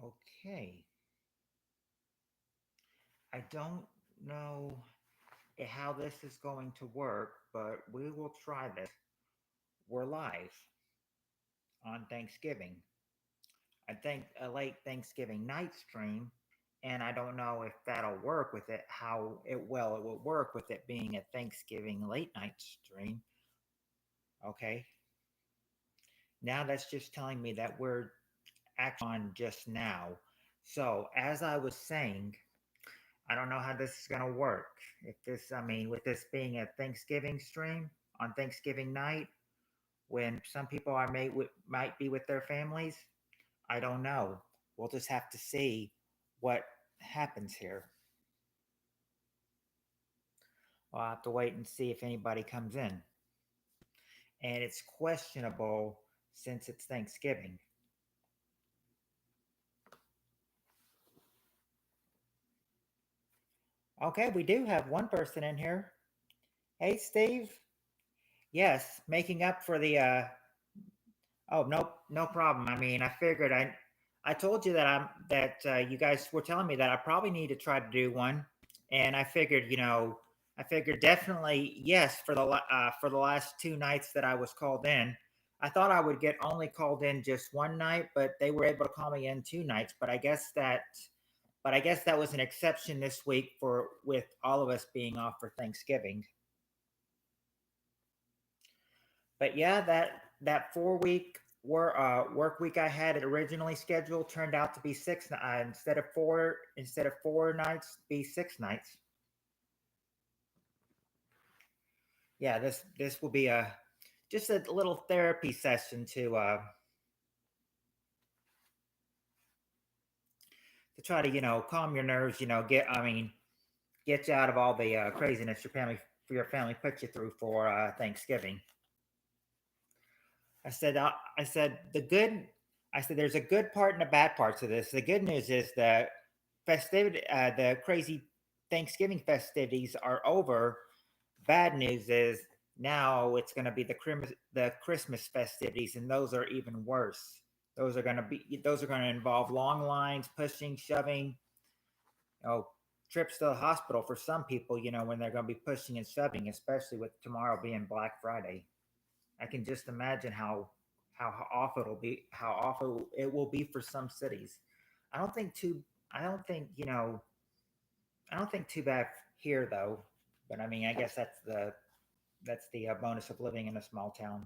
Okay. I don't know how this is going to work, but we will try this. We're live on Thanksgiving. I think a late Thanksgiving night stream, and I don't know if that'll work with it, how it will work with it being a Thanksgiving late night stream. Okay. Now that's just telling me that we're actually on just now. So, as I was saying, I don't know how this is going to work. If this, I mean, with this being a Thanksgiving stream on Thanksgiving night, when some people might be with their families, I don't know. We'll just have to see what happens here. We'll have to wait and see if anybody comes in. And it's questionable since it's Thanksgiving. Okay, we do have one person in here. Hey, Steve. Yes, making up for the Oh, no problem. I mean, I told you that you guys were telling me that I probably need to try to do one, and I figured definitely yes for for the last two nights that I was called in. I thought I would get only called in just one night, but they were able to call me in two nights. But I guess that was an exception this week for with all of us being off for Thanksgiving. But yeah, that 4 week work week I had it originally scheduled turned out to be instead of 4 nights, be 6 nights. Yeah, this will be a just a little therapy session to try to calm your nerves. Get you out of all the craziness your family put you through for Thanksgiving. I said the good. I said there's a good part and a bad part to this. The good news is that the crazy Thanksgiving festivities are over. Bad news is now it's going to be the Christmas festivities, and those are even worse. Those are going to involve long lines, pushing, shoving, you know, trips to the hospital for some people. When they're going to be pushing and shoving, especially with tomorrow being Black Friday. I can just imagine how awful it will be for some cities. I don't think too I don't think I don't think too bad here though. But I mean, I guess that's the bonus of living in a small town.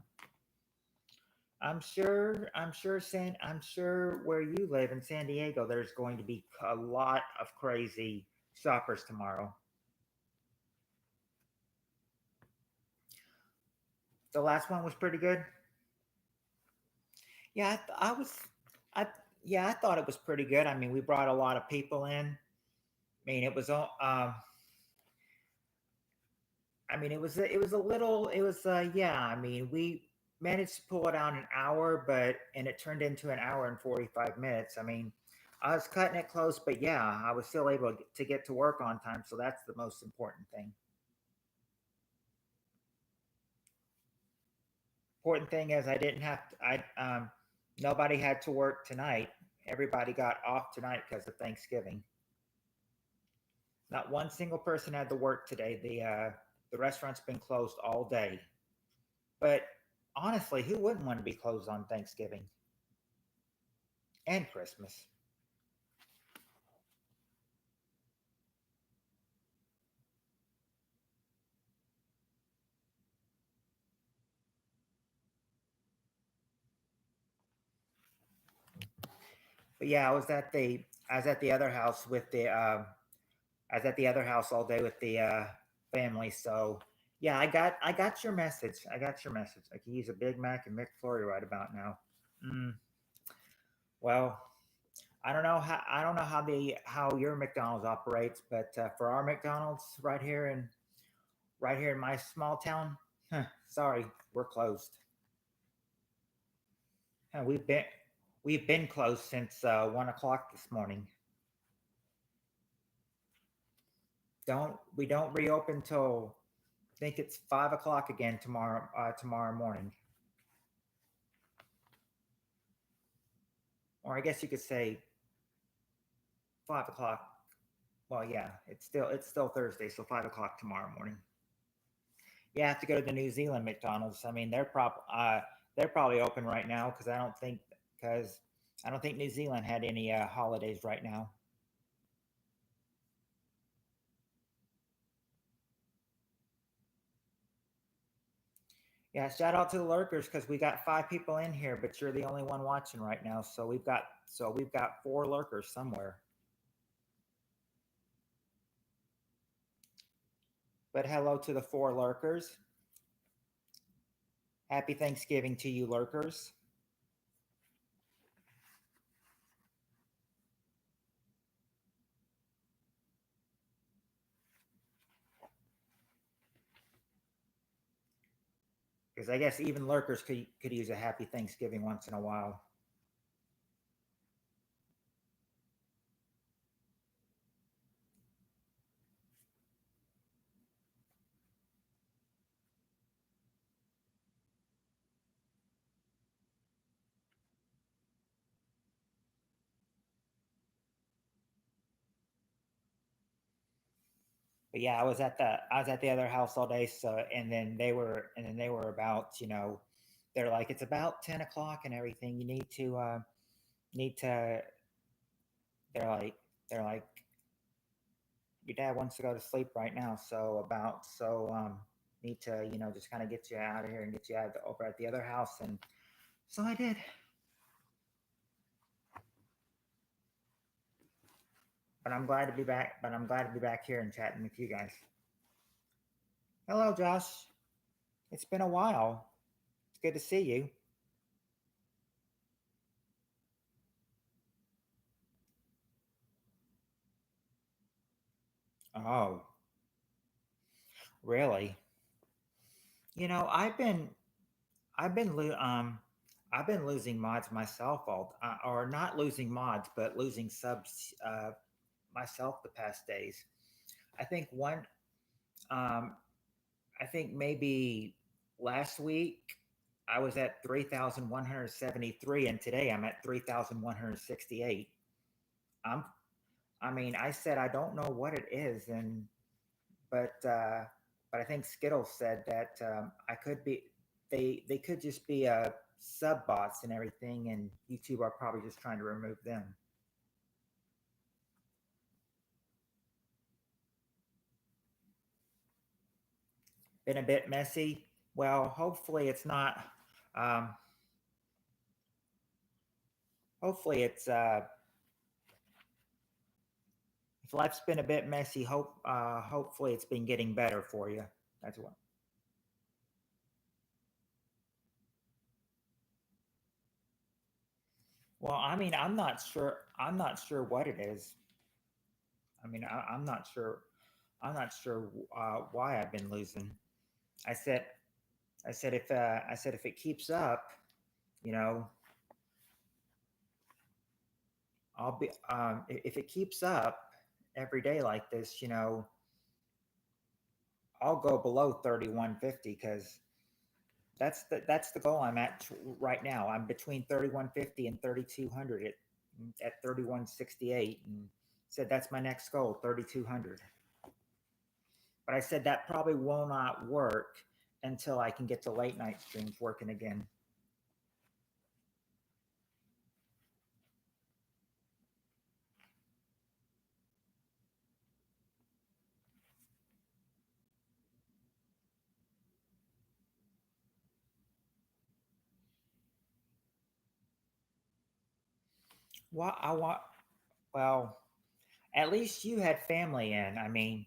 I'm sure where you live in San Diego, there's going to be a lot of crazy shoppers tomorrow. The last one was pretty good. Yeah, I was, I yeah, I thought it was pretty good. I mean, we brought a lot of people in. mean, it was all. It was a little. It was. Yeah. I mean, we managed to pull it out an hour, but and it turned into an hour and 45 minutes. I mean, I was cutting it close, but yeah, I was still able to get to work on time. So that's the most important thing. Important thing is I didn't have to. Nobody had to work tonight. Everybody got off tonight because of Thanksgiving. Not one single person had to work today. The restaurant's been closed all day. But honestly, who wouldn't want to be closed on Thanksgiving and Christmas? But yeah, I was at the other house with the I was at the other house all day with the family. So yeah, I got your message. I got your message. I can use a Big Mac and McFlurry right about now. Mm, well, I don't know how your McDonald's operates, but for our McDonald's right here in my small town, sorry, we're closed. Uh, we've been we've been closed since 1 o'clock this morning. Don't We don't reopen till I think it's 5 o'clock again tomorrow morning, or I guess you could say 5 o'clock. Well, yeah, it's still Thursday, so 5 o'clock tomorrow morning. You have to go to the New Zealand McDonald's. I mean, they're probably open right now because I don't think New Zealand had any holidays right now. Yeah, shout out to the lurkers because we got 5 people in here, but you're the only one watching right now. So we've got 4 lurkers somewhere. But hello to the 4 lurkers. Happy Thanksgiving to you, lurkers. Because I guess even lurkers could use a happy Thanksgiving once in a while. But yeah, I was at the other house all day. So and then they were about they're like it's about 10 o'clock and everything. You need to. They're like your dad wants to go to sleep right now. So need to just kind of get you out of here and get you out over at the other house. And so I did. But I'm glad to be back. But I'm glad to be back here and chatting with you guys. Hello, Josh. It's been a while. It's good to see you. Oh, really? You know, I've been lo- um I've been losing mods myself or not losing mods, but losing subs myself the past days. I think one um I think maybe last week I was at 3,173 and today I'm at 3,168. I'm I mean, I said I don't know what it is and but uh, but I think Skittles said that I could be they could just be sub bots and everything, and YouTube are probably just trying to remove them. Been a bit messy. Well, hopefully it's not. Um, hopefully it's if life's been a bit messy. Hopefully it's been getting better for you. That's what. Well, I mean, I'm not sure. I'm not sure what it is. I mean, I'm not sure. I'm not sure why I've been losing. I said, I said if it keeps up, you know, if it keeps up every day like this, I'll go below 3150 because that's the goal I'm at right now. I'm between 3150 and 3200 at 3168, and said that's my next goal, 3200. But I said that probably will not work until I can get the late night streams working again. Well, I want well, at least you had family in. I mean,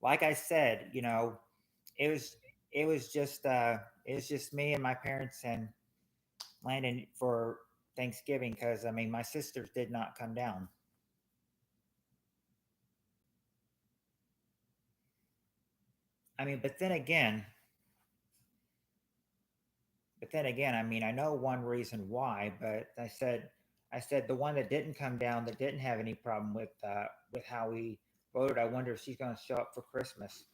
like I said, it was it was just me and my parents and Landon for Thanksgiving because I mean my sisters did not come down. I mean, but then again, I mean I know one reason why, but I said the one that didn't come down that didn't have any problem with how we voted. I wonder if she's going to show up for Christmas.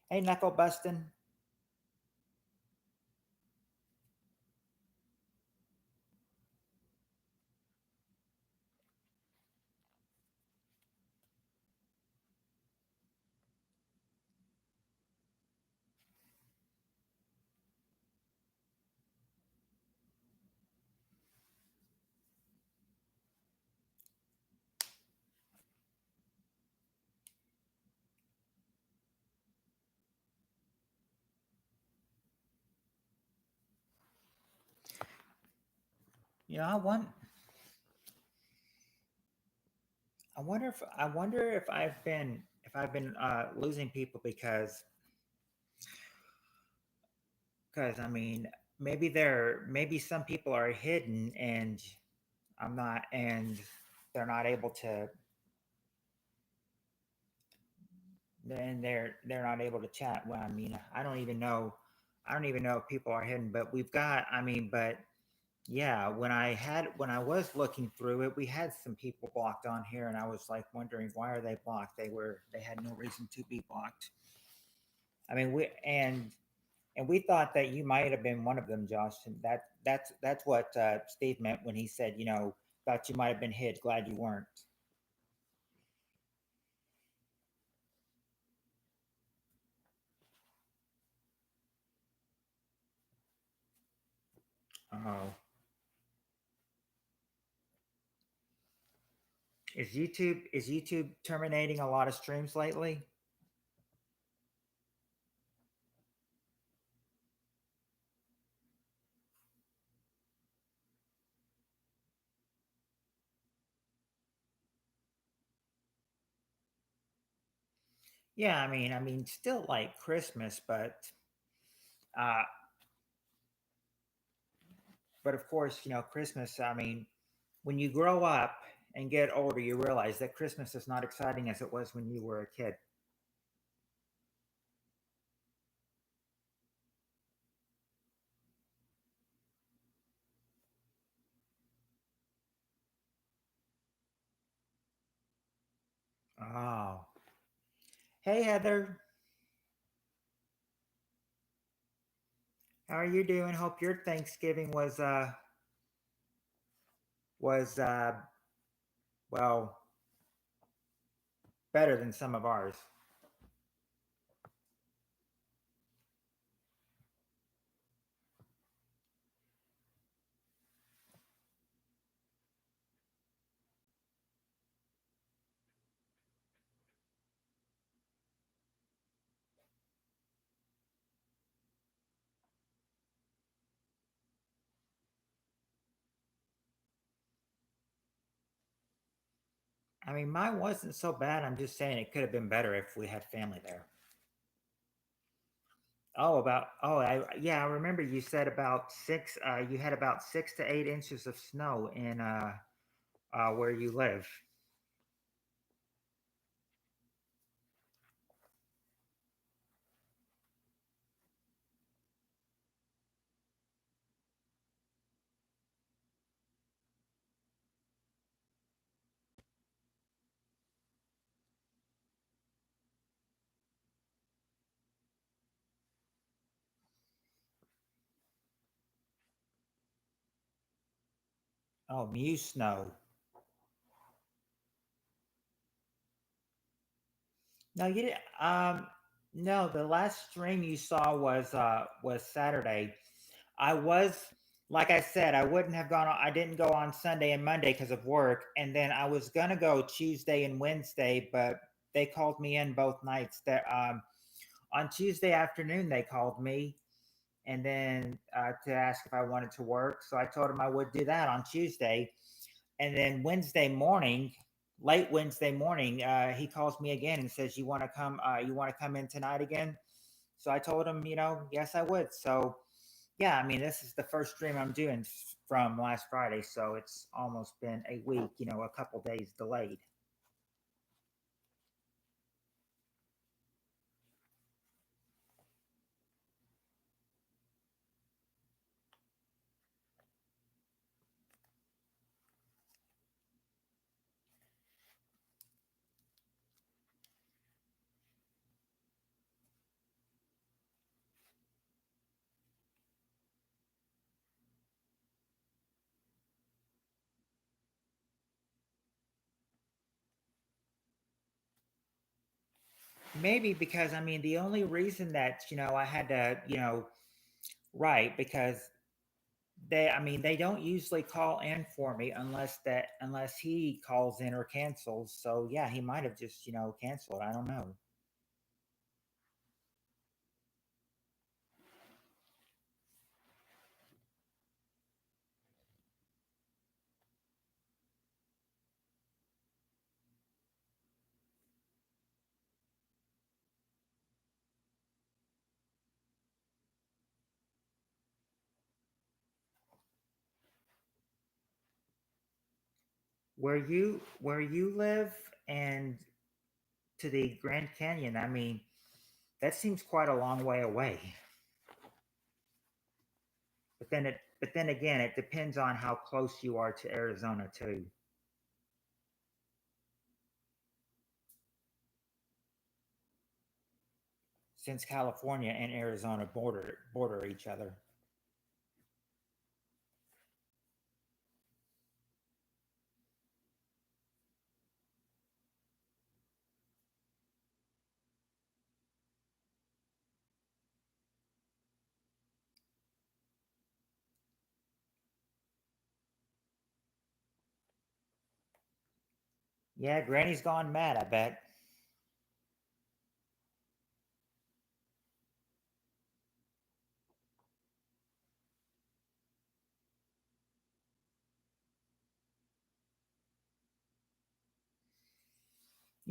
Hey, Knuckle Bustin'. You know, I wonder if I've been losing people because I mean maybe some people are hidden and I'm not and they're not able to they're not able to chat. Well, I mean, I don't even know if people are hidden, but we've got I mean, but yeah, when I was looking through it, we had some people blocked on here and I was like wondering why are they blocked? They had no reason to be blocked. I mean, and we thought that you might have been one of them, Josh. And that's what Steve meant when he said, you know, thought you might have been hid. Glad you weren't. Oh, is YouTube terminating a lot of streams lately? Yeah, I mean, still like Christmas, uh, but of course, you know, Christmas. I mean, when you grow up and get older, you realize that Christmas is not exciting as it was when you were a kid. Oh, hey Heather, how are you doing? Hope your Thanksgiving was well better than some of ours. I mean, mine wasn't so bad. I'm just saying it could have been better if we had family there. Yeah, I remember you said about six. You had about 6 to 8 inches of snow in where you live. Oh, Muse snow. No, you didn't. No, the last stream you saw was Saturday. I was like I said, I wouldn't have gone. I didn't go on Sunday and Monday because of work, and then I was gonna go Tuesday and Wednesday, but they called me in both nights. That on Tuesday afternoon they called me, and then to ask if I wanted to work. So I told them I would do that on Tuesday, and then Wednesday morning, late Wednesday morning, he calls me again and says, "You want to come? You want to come in tonight again?" So I told him, you know, yes, I would. So yeah, I mean, this is the first stream I'm doing from last Friday, so it's almost been a week. You know, a couple days delayed. Maybe because I mean, the only reason that I had to write because I mean, they don't usually call in for me unless he calls in or cancels. So yeah, he might have just canceled. I don't know. where you live and to the Grand Canyon, I mean, that seems quite a long way away. But then again, it depends on how close you are to Arizona too. Since California and Arizona border each other. Yeah, Granny's gone mad, I bet.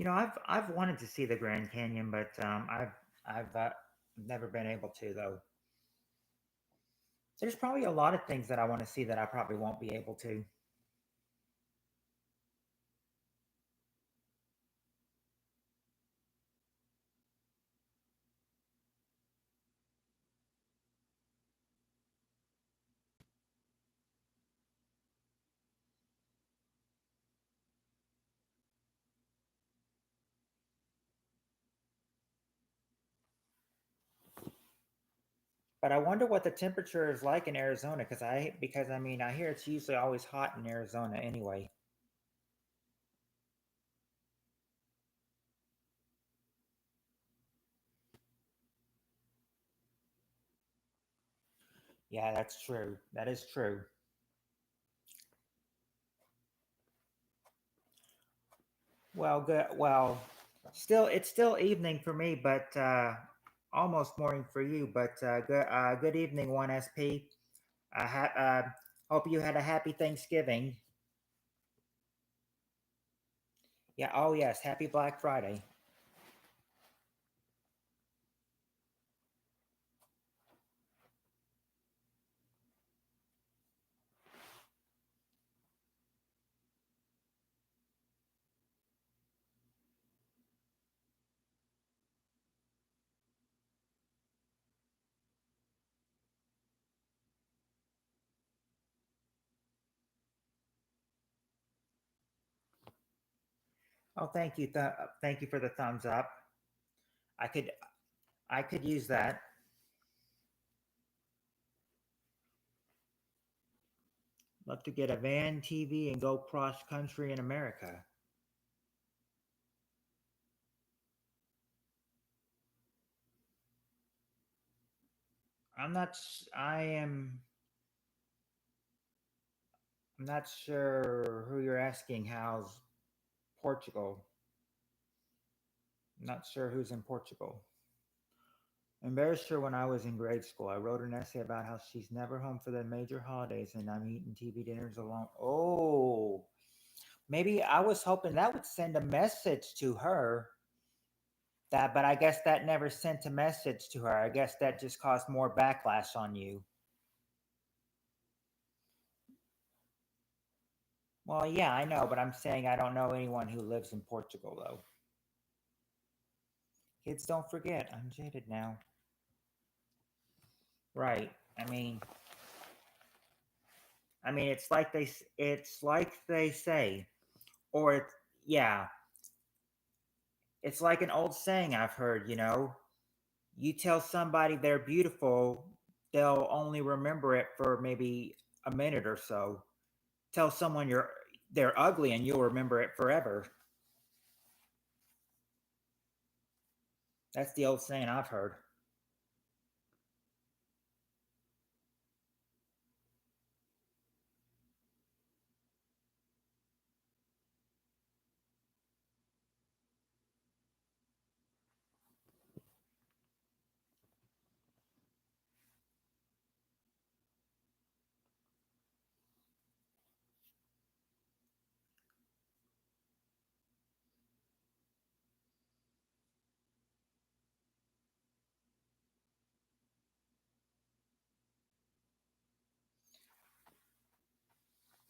I've wanted to see the Grand Canyon, but I've never been able to though. There's probably a lot of things that I want to see that I probably won't be able to. But I wonder what the temperature is like in Arizona because I mean I hear it's usually always hot in Arizona anyway. Yeah, that's true. That is true. Well, good. Well, it's still evening for me, but almost morning for you. But good evening, one SP. Hope you had a happy Thanksgiving. Yeah. Oh yes, happy Black Friday. Oh, thank you. Thank you for the thumbs up. I could I could use that. Love to get a van, TV, and go cross country in America. I'm not. I am. I'm not sure who you're asking. How's Portugal? I'm not sure who's in Portugal. Embarrassed her when I was in grade school. I wrote an essay about how she's never home for the major holidays and I'm eating TV dinners alone. Oh, maybe I was hoping that would send a message to her. But I guess that never sent a message to her. I guess that just caused more backlash on you. Well, yeah, I know, but I'm saying I don't know anyone who lives in Portugal though. Kids don't forget. I'm jaded now. Right. I mean, it's like they say, or yeah, it's like an old saying I've heard. You tell somebody they're beautiful, they'll only remember it for maybe a minute or so. Tell someone they're ugly, and you'll remember it forever. That's the old saying I've heard.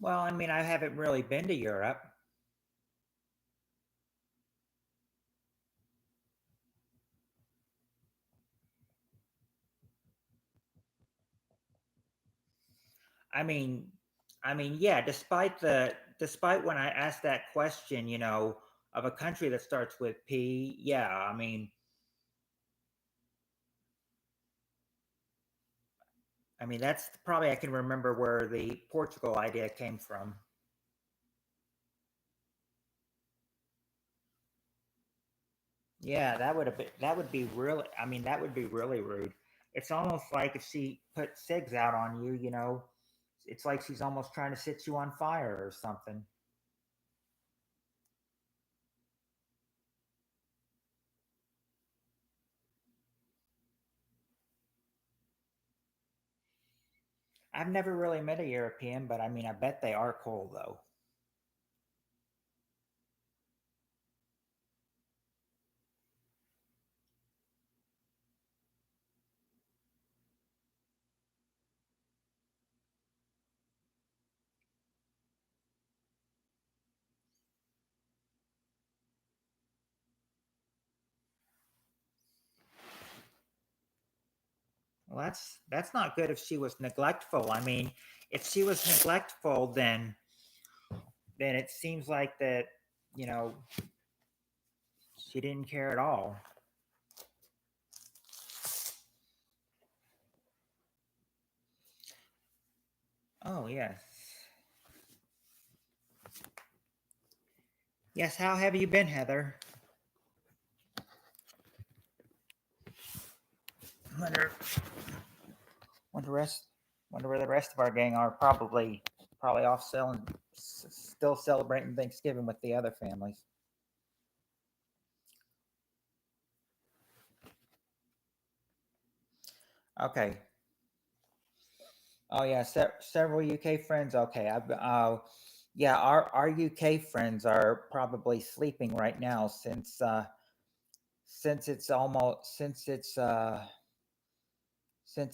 Well, I mean, I haven't really been to Europe. I mean, yeah. Despite when I asked that question, of a country that starts with P, yeah. That's probably I can remember where the Portugal idea came from. Yeah, that would be really. That would be really rude. It's almost like if she put cigs out on you, it's like she's almost trying to set you on fire or something. I've never really met a European, but I bet they are cool though. Well, that's not good if she was neglectful. If she was neglectful, then it seems like that, you know, she didn't care at all. Oh, yes. Yes, how have you been, Heather? Wonder wonder rest wonder where the rest of our gang are. Probably off still celebrating Thanksgiving with the other families. Okay. Oh yeah, several UK friends. Okay, yeah, our UK friends are probably sleeping right now since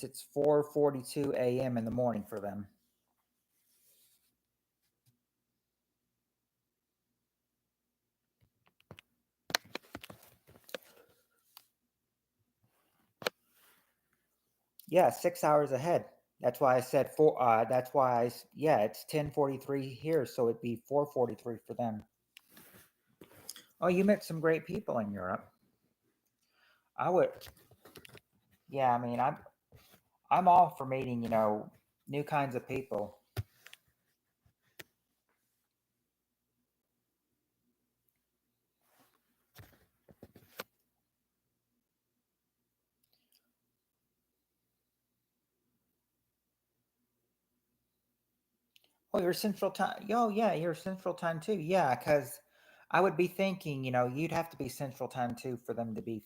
it's 4:42 a.m. in the morning for them. Yeah, 6 hours ahead. That's why I said four. That's why yeah, it's 10:43 here, so it'd be 4:43 for them. Oh, you met some great people in Europe. I would. Yeah, I'm all for meeting new kinds of people. Oh, you're Central Time. Oh, yeah, you're Central Time too. Yeah, because I would be thinking, you'd have to be Central Time too for them to be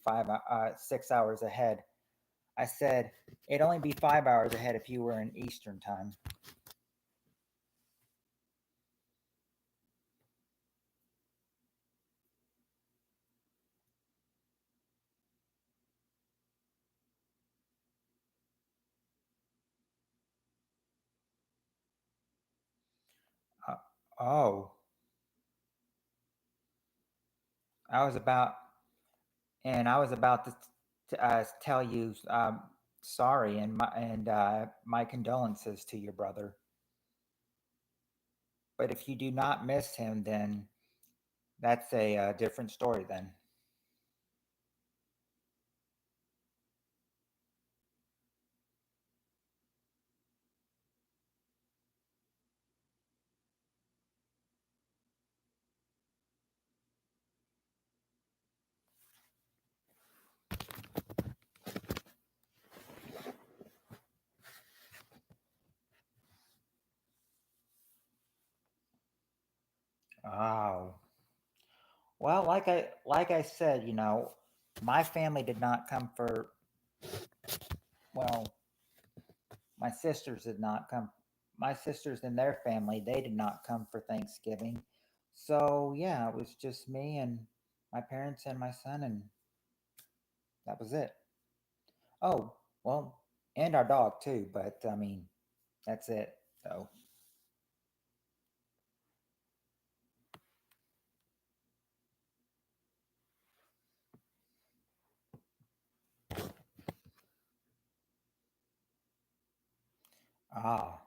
6 hours ahead. I said it'd only be 5 hours ahead if you were in Eastern Time. Uh, oh, I was about, I was about to tell you, sorry and my condolences to your brother. But if you do not miss him, then that's a different story. Then. Oh. Well, like I said, my family did not come for well, my sisters did not come. My sisters and their family, they did not come for Thanksgiving. So yeah, it was just me and my parents and my son, and that was it. Oh, well, and our dog too, but that's it. So, ah,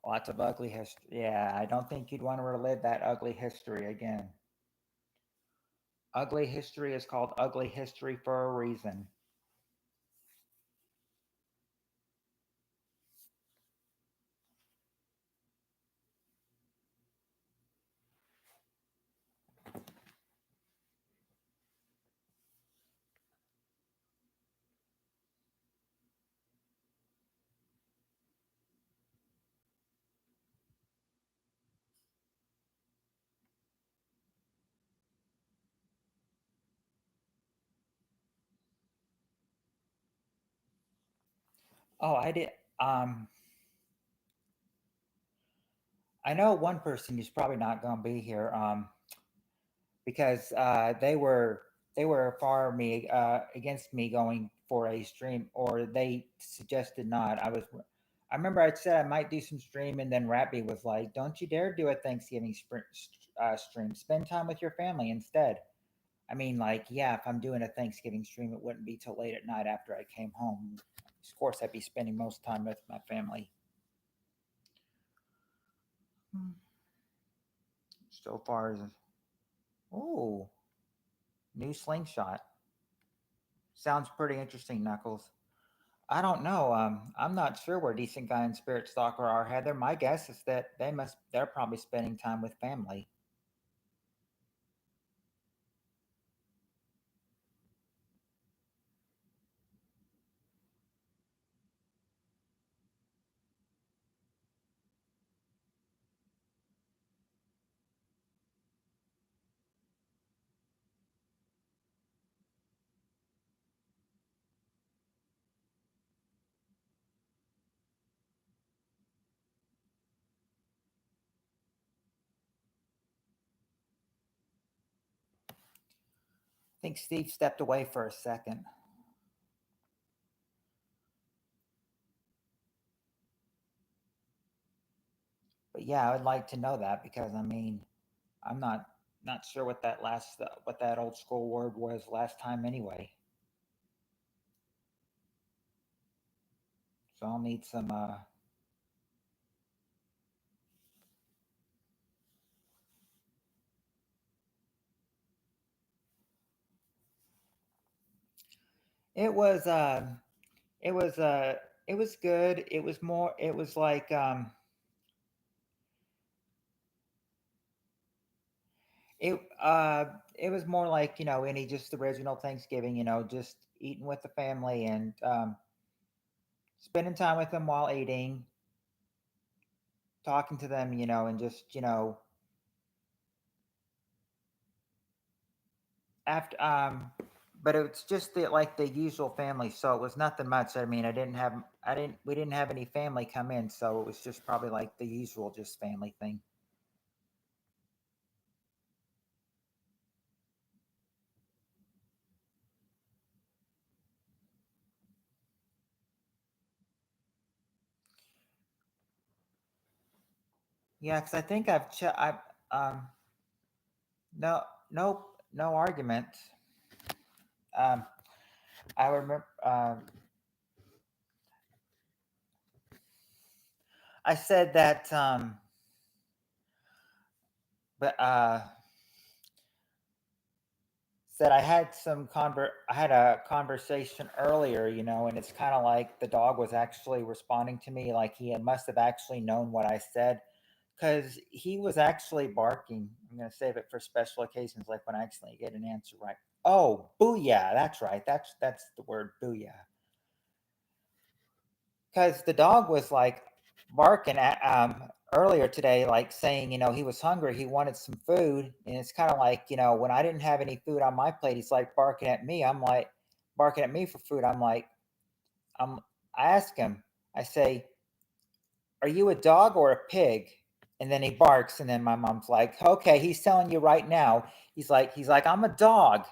Lots of ugly history. Yeah, I don't think you'd want to relive that ugly history again. Ugly history is called ugly history for a reason. Oh, I did. Um, I know one person who's probably not going to be here. Because they were far me against me going for a stream, or they suggested not. I remember I said I might do some stream, and then Rappy was like, "Don't you dare do a Thanksgiving stream. Spend time with your family instead." I mean, like, yeah, if I'm doing a Thanksgiving stream, it wouldn't be till late at night after I came home. Of course, I'd be spending most time with my family. So far as oh, new slingshot sounds pretty interesting, Knuckles. I don't know. I'm not sure where Decent Guy and Spirit Stalker are, Heather. My guess is that they're probably spending time with family. I think Steve stepped away for a second. But yeah, I would like to know that because I mean, I'm not sure what that old school word was last time anyway. So I'll need some it was it was it was good. It was like It it was more like, any just original Thanksgiving, just eating with the family and spending time with them while eating, talking to them, and just, after but it's just like the usual family, so it was nothing much. I mean, we didn't have any family come in, so it was just probably like the usual just family thing. Yeah, cuz I think I no no argument. Um I remember I said that but said I had a conversation earlier, and it's kind of like the dog was actually responding to me like must have actually known what I said because he was actually barking. I'm going to save it for special occasions like when I accidentally get an answer right. Oh, booyah, that's right. That's the word, booyah. Because the dog was like barking at earlier today, like saying, he was hungry, he wanted some food, and it's kind of like, when I didn't have any food on my plate, he's like barking at me. I'm like barking at me for food. I'm like, I'm. I ask him, I say, "Are you a dog or a pig?" And then he barks, and then my mom's like, "Okay, he's telling you right now." He's like, "I'm a dog.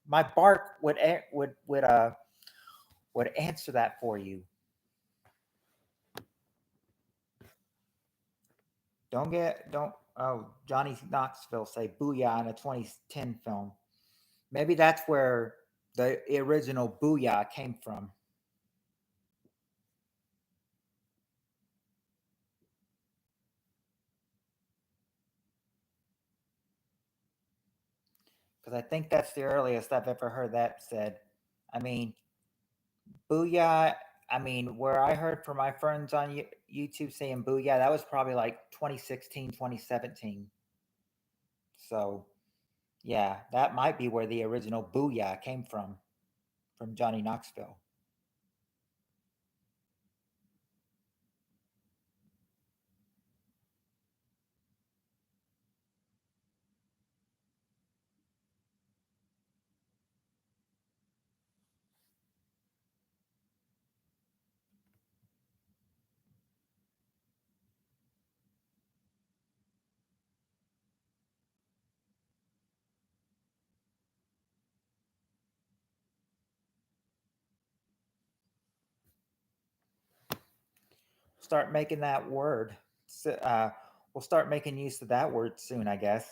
My bark would answer that for you." Don't oh Johnny Knoxville say booyah in a 2010 film. Maybe that's where the original booyah came from. because I think that's the earliest I've ever heard that said. I mean, booyah. I mean, where I heard from my friends on YouTube saying booyah, that was probably like 2016, 2017. So, yeah, that might be where the original booyah came from Johnny Knoxville. Start making that word. We'll start making use of that word soon, I guess.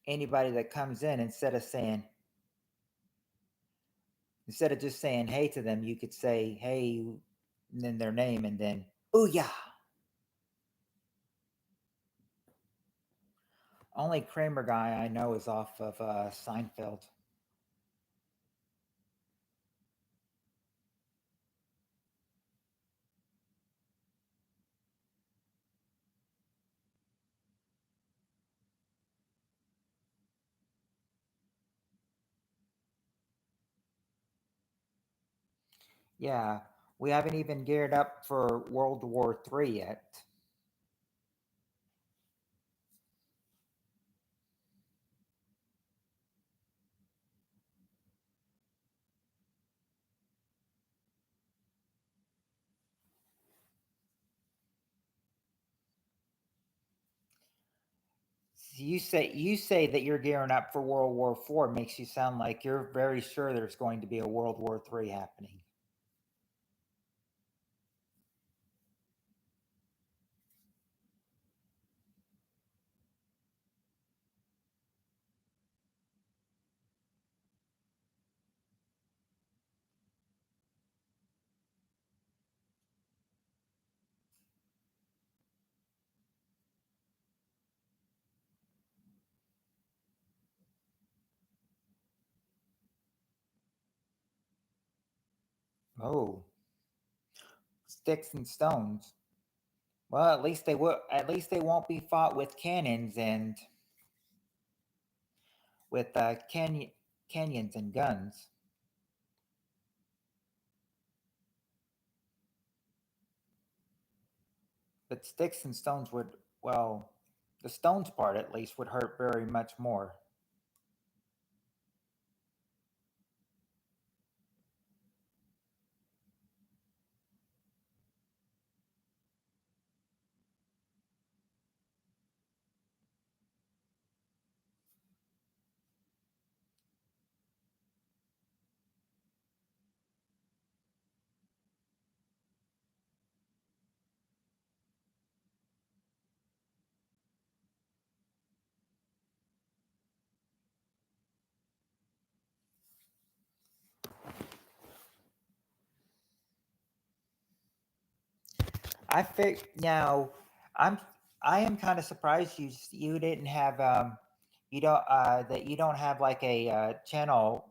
Anybody that comes in, instead of just saying hey to them, you could say hey, and then their name, and then booyah. Only Kramer guy I know is off of Seinfeld. Yeah, we haven't even geared up for World War III yet. You say that you're gearing up for World War IV makes you sound like you're very sure there's going to be a World War III happening. Oh, sticks and stones. Well, at least they will. At least they won't be fought with cannons and with canyons and guns. But sticks and stones would, well, the stones part at least would hurt very much more. I think now I'm I am kind of surprised you didn't have you don't that you don't have like a channel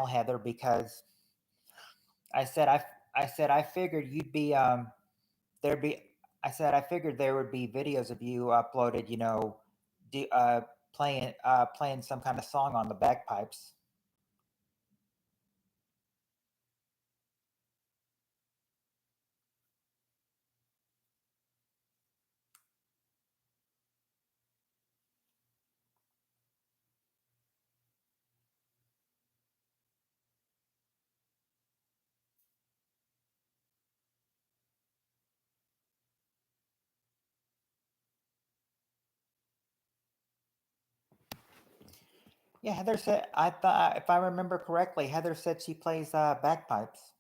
Heather, because I said I said I figured you'd be there'd be I said I figured there would be videos of you uploaded, do, playing some kind of song on the bagpipes. Yeah, Heather said, I thought, if I remember correctly, Heather said she plays bagpipes.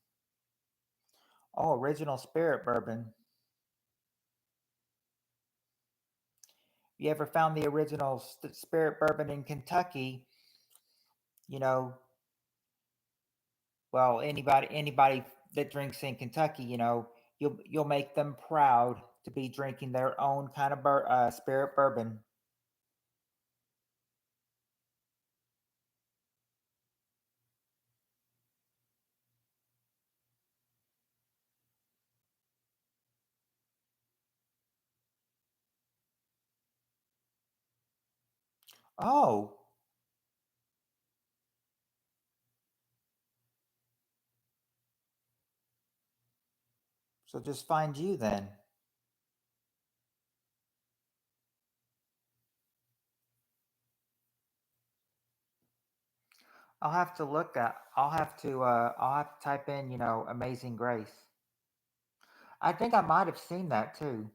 Oh, original spirit bourbon. You ever found the original spirit bourbon in Kentucky? You know, well, anybody that drinks in Kentucky, you'll make them proud to be drinking their own kind of spirit bourbon. Oh, so just find you then. I'll have to type in, Amazing Grace. I think I might have seen that too.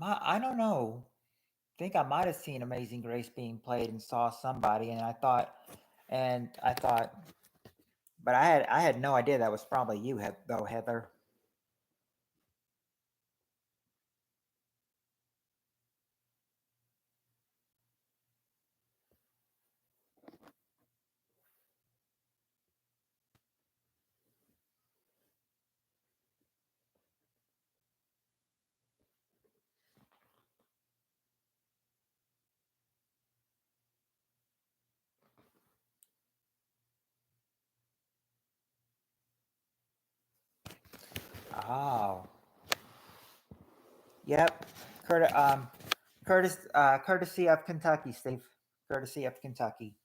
I don't know. Think I might have seen Amazing Grace being played and saw somebody, and I thought, but I had no idea that was probably you, though, Heather. Oh, yep. Courtesy of Kentucky, Steve. Courtesy of Kentucky.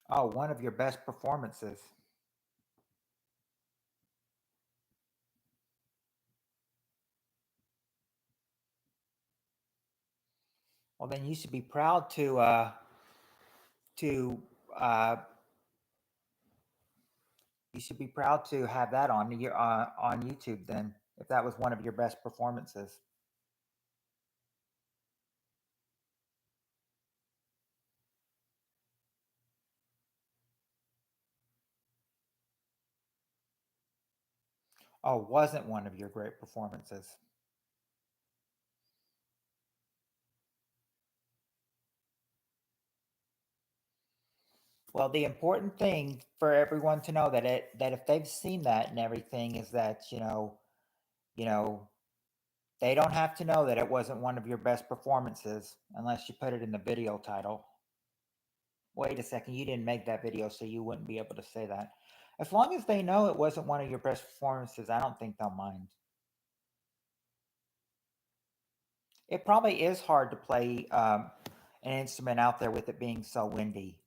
Oh, one of your best performances. Well, then you should be proud to uh, you should be proud to have that on YouTube. Then, if that was one of your best performances. Oh, wasn't one of your great performances. Well, the important thing for everyone to know that if they've seen that and everything is that you know they don't have to know that it wasn't one of your best performances unless you put it in the video title. Wait a second, you didn't make that video, so you wouldn't be able to say that. As long as they know it wasn't one of your best performances, I don't think they'll mind. It probably is hard to play an instrument out there with it being so windy.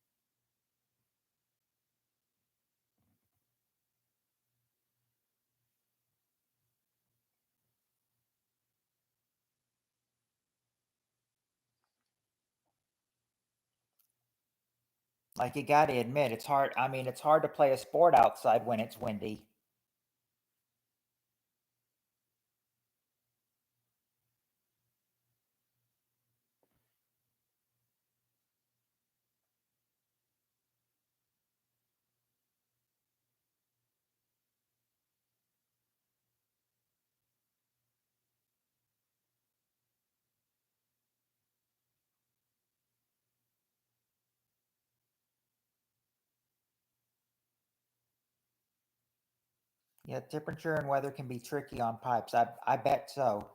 Like, you got to admit, it's hard. I mean, it's hard to play a sport outside when it's windy. Yeah, temperature and weather can be tricky on pipes. I bet so.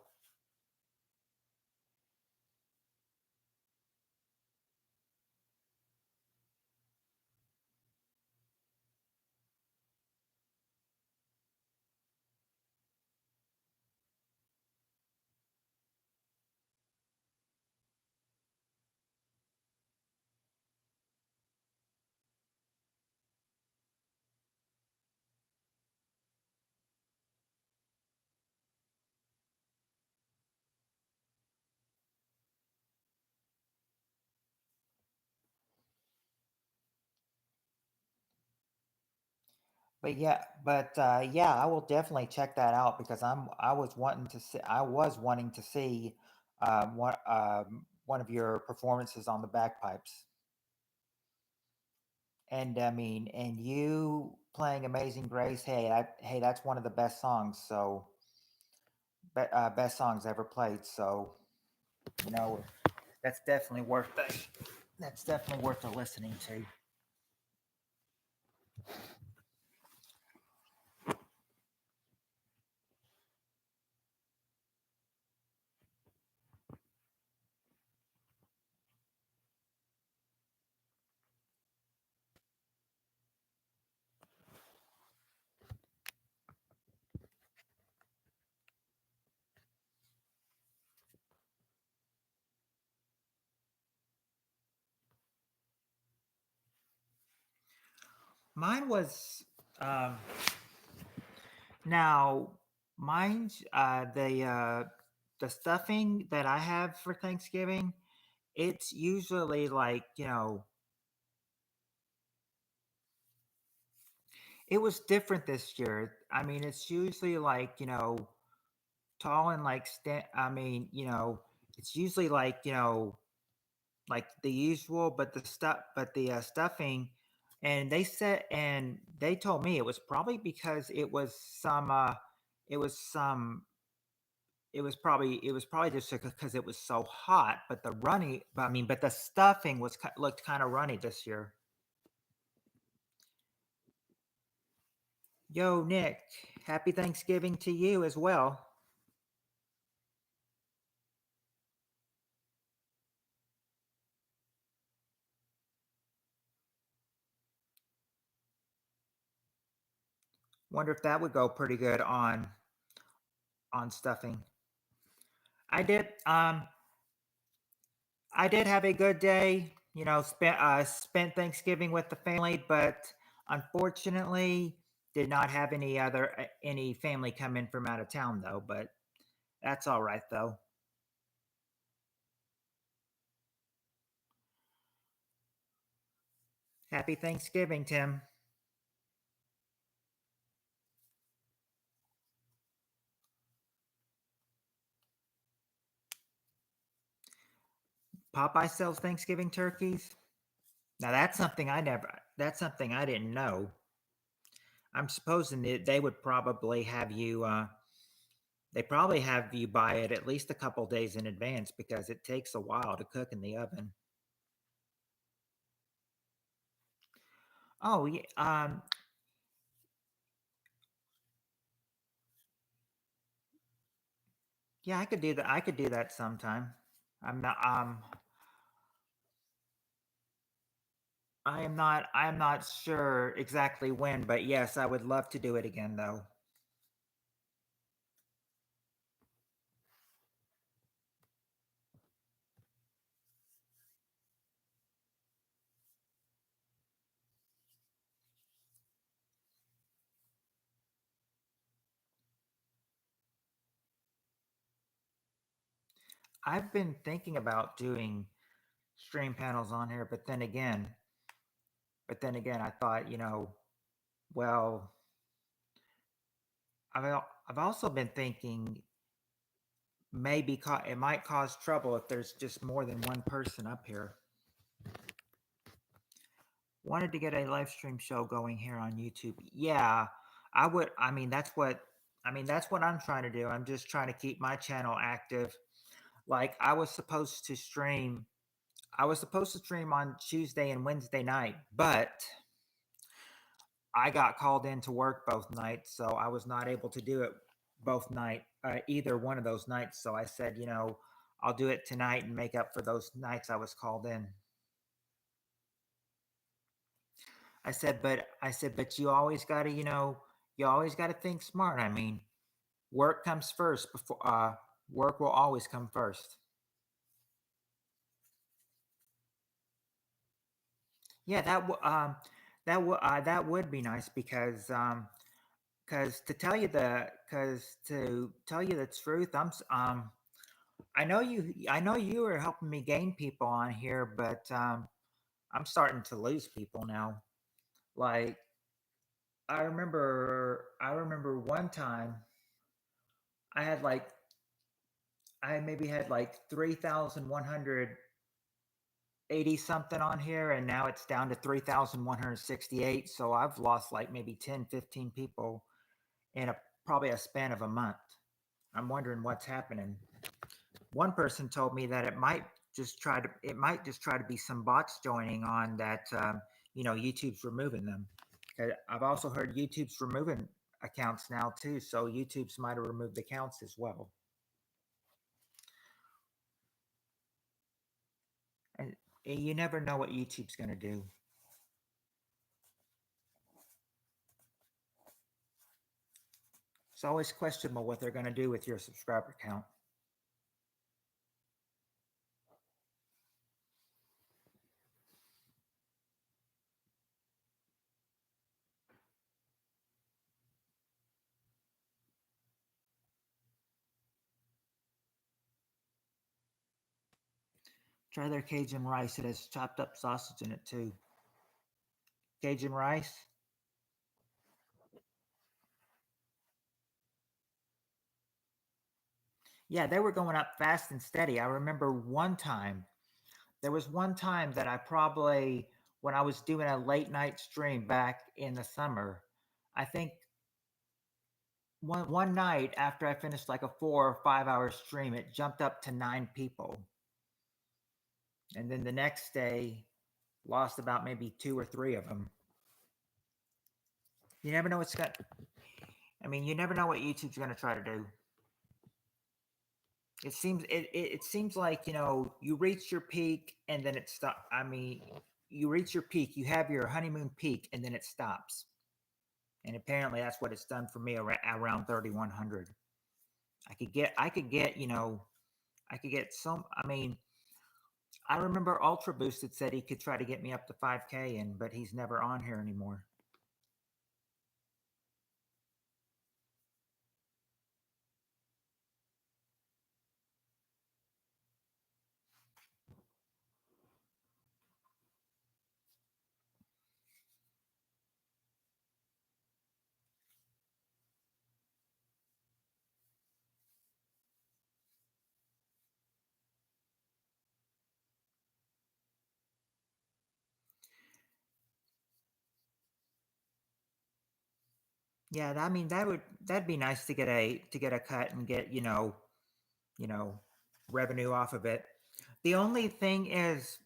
but I will definitely check that out because I was wanting to see one of your performances on the bagpipes. And I mean, and you playing Amazing Grace, hey, that's one of the best songs. So, best songs ever played. So, you know, that's definitely worth the, that's definitely worth the listening to. Mine was um, now mine's the stuffing that I have for Thanksgiving. It's usually like it was different this year. I mean, it's usually like tall and like I mean, it's usually like the usual, but the stuffing, and they told me it was probably because it was some, it was probably just because it was so hot. But but the stuffing looked kind of runny this year. Yo, Nick, happy Thanksgiving to you as well. Wonder if that would go pretty good on stuffing. I did. I did have a good day. Spent Thanksgiving with the family, but unfortunately, did not have any family come in from out of town though. But that's all right though. Happy Thanksgiving, Tim. Popeye sells Thanksgiving turkeys. Now That's something I didn't know. I'm supposing that they would probably have you. They probably have you buy it at least a couple days in advance because it takes a while to cook in the oven. Oh yeah. Yeah, I could do that. I could do that sometime. I'm not. I am not sure exactly when, but yes, I would love to do it again, though. I've been thinking about doing stream panels on here, but then again, I thought, well, I've also been thinking it might cause trouble if there's just more than one person up here. Wanted to get a live stream show going here on YouTube. Yeah, I would. I mean, that's what I'm trying to do. I'm just trying to keep my channel active. Like I was supposed to stream on Tuesday and Wednesday night, but I got called in to work both nights, so I was not able to do it either one of those nights. So I said, I'll do it tonight and make up for those nights I was called in. But you always got to think smart. I mean, work comes first before work will always come first. Yeah, that would be nice because to tell you the truth, I know you are helping me gain people on here, but I'm starting to lose people now. Like I remember one time I had like I maybe had like 3,180 something on here, and now it's down to 3,168. So I've lost like maybe 10, 15 people in a probably a span of a month. I'm wondering what's happening. One person told me that it might just try to be some bots joining on that. YouTube's removing them. I've also heard YouTube's removing accounts now too, so YouTube's might have removed accounts as well. And you never know what YouTube's going to do. It's always questionable what they're going to do with your subscriber count. Try their Cajun rice. It has chopped up sausage in it too. Cajun rice. Yeah, they were going up fast and steady. I remember one time, there was one time that I probably, when I was doing a late night stream back in the summer, I think one night after I finished like a 4 or 5 hour stream, it jumped up to 9 people. And then the next day, lost about maybe two or three of them. You never know what's got. I mean, you never know what YouTube's going to try to do. It seems like you reach your peak and then it stop. I mean, you reach your peak, you have your honeymoon peak, and then it stops. And apparently, that's what it's done for me around 3,100. I could get some. I mean, I remember Ultra Boosted said he could try to get me up to 5K, but he's never on here anymore. Yeah, I mean that'd be nice to get a cut and get you know revenue off of it. The only thing is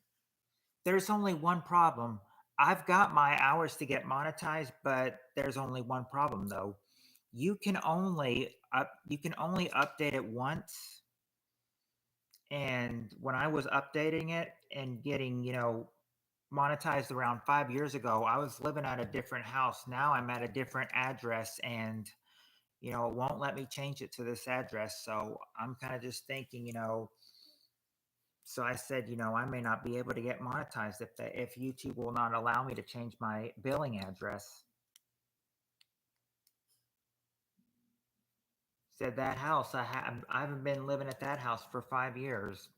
there's only one problem. I've got my hours to get monetized, but there's only one problem though. You can only update it once, and when I was updating it and getting, monetized around 5 years ago, I was living at a different house. Now I'm at a different address, and it won't let me change it to this address. So I'm kind of just thinking, so I said, I may not be able to get monetized if YouTube will not allow me to change my billing address. Said that house, I haven't been living at that house for 5 years.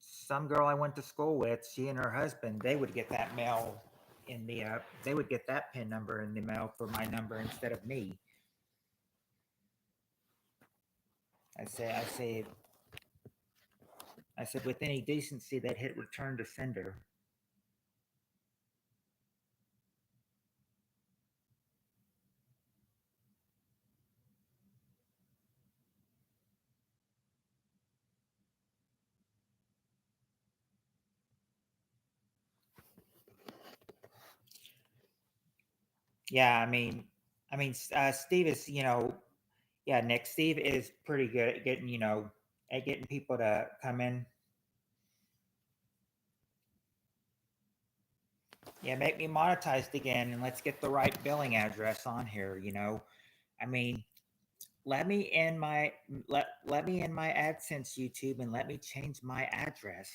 Some girl I went to school with, she and her husband, they would get that mail they would get that pin number in the mail for my number instead of me. I say, I said, with any decency, they'd hit return to sender. Yeah, Steve is, yeah, Nick, Steve is pretty good at getting people to come in. Yeah, make me monetized again, and let's get the right billing address on here. I mean, let me in my let me in my AdSense YouTube and let me change my address.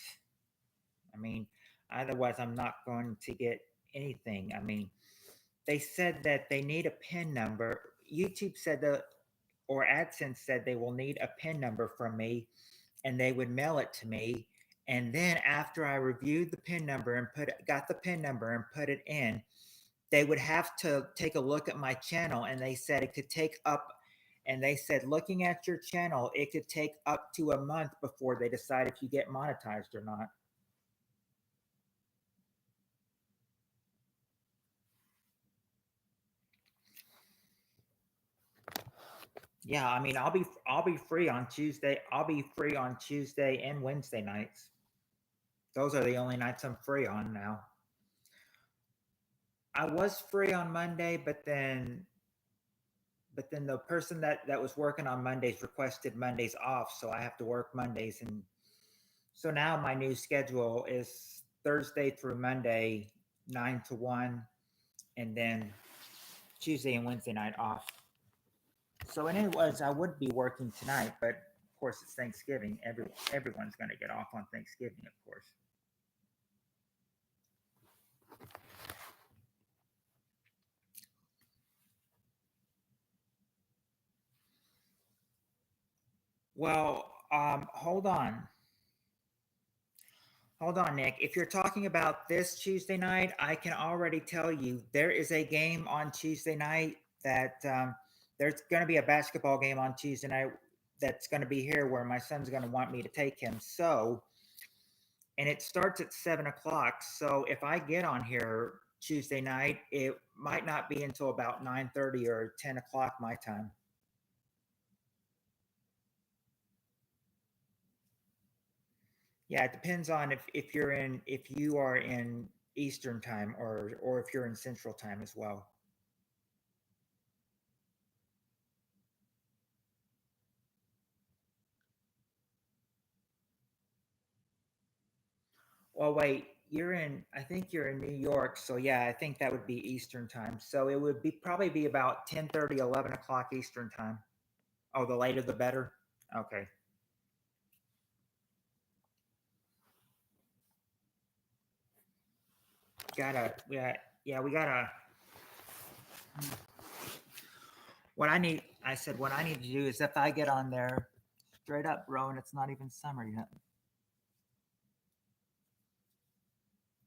I mean, otherwise I'm not going to get anything. I mean, they said that they need a PIN number. YouTube said that, or AdSense said they will need a PIN number from me, and they would mail it to me. And then after I reviewed the PIN number and got the PIN number and put it in, they would have to take a look at my channel, and they said it could take up, and they said looking at your channel, it could take up to a month before they decide if you get monetized or not. Yeah, I mean, I'll be free on Tuesday. I'll be free on Tuesday and Wednesday nights. Those are the only nights I'm free on now. I was free on Monday, but then the person that was working on Mondays requested Mondays off, so I have to work Mondays, and so now my new schedule is Thursday through Monday, 9 to 1, and then Tuesday and Wednesday night off. So and it was I would be working tonight, but of course it's Thanksgiving. Everyone's going to get off on Thanksgiving, of course. Well, hold on, Nick. If you're talking about this Tuesday night, I can already tell you there is a game on Tuesday night that there's going to be a basketball game on Tuesday night that's going to be here where my son's going to want me to take him. So, and it starts at 7 o'clock. So if I get on here Tuesday night, it might not be until about 9:30 or 10 o'clock my time. Yeah, it depends on if you are in Eastern time or if you're in Central time as well. Well, wait, I think you're in New York. So yeah, I think that would be Eastern time. So it would be probably be about 10:30, 11 o'clock Eastern time. Oh, the later the better. Okay. Yeah, we gotta, I said, what I need to do is if I get on there straight up, bro, and it's not even summer yet.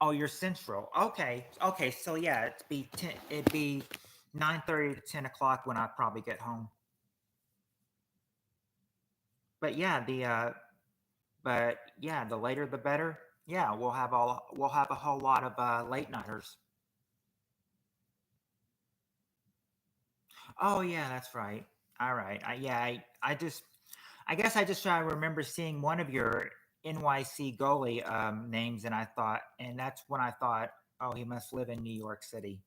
Oh, you're central. Okay. Okay. So yeah, it'd be 9:30 to 10 o'clock when I probably get home. But yeah, the later the better. Yeah, we'll have a whole lot of late nighters. Oh yeah, that's right. All right. I guess I just try to remember seeing one of your NYC goalie names, and that's when I thought, oh, he must live in New York City.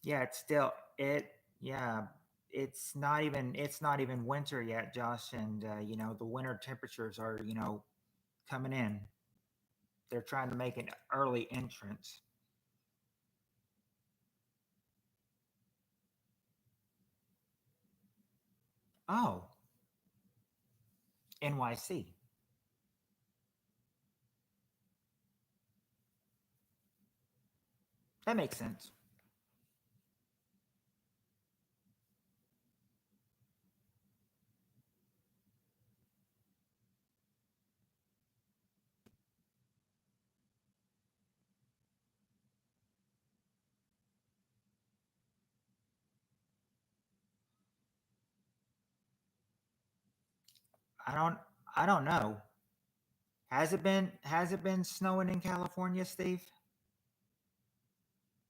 Yeah, it's still it. Yeah, it's not even winter yet, Josh, and the winter temperatures are coming in. They're trying to make an early entrance. Oh, NYC. That makes sense. I don't I don't know. Has it been snowing in California, Steve?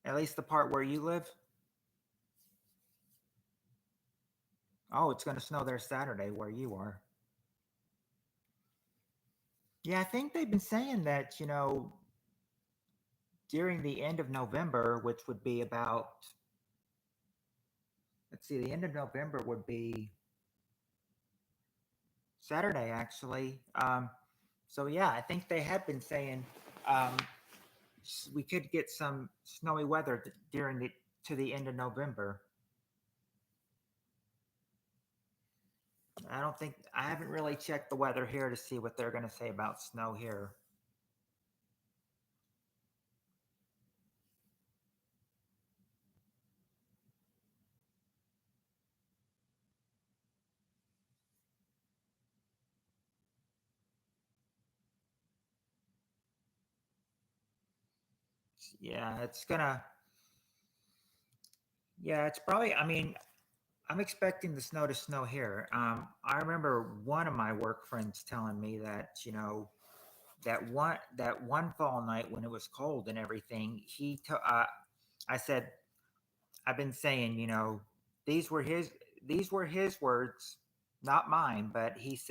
At least the part where you live? Oh, it's going to snow there Saturday where you are. Yeah, I think they've been saying that, during the end of November, which would be about, let's see, the end of November would be Saturday, actually. So yeah, I think they have been saying um, we could get some snowy weather during the to the end of November. I haven't really checked the weather here to see what they're going to say about snow here. Yeah, it's gonna. Yeah, it's probably. I mean, I'm expecting the snow to snow here. I remember one of my work friends telling me that that one fall night when it was cold and everything. I said, I've been saying, these were his these were his words, not mine. But he's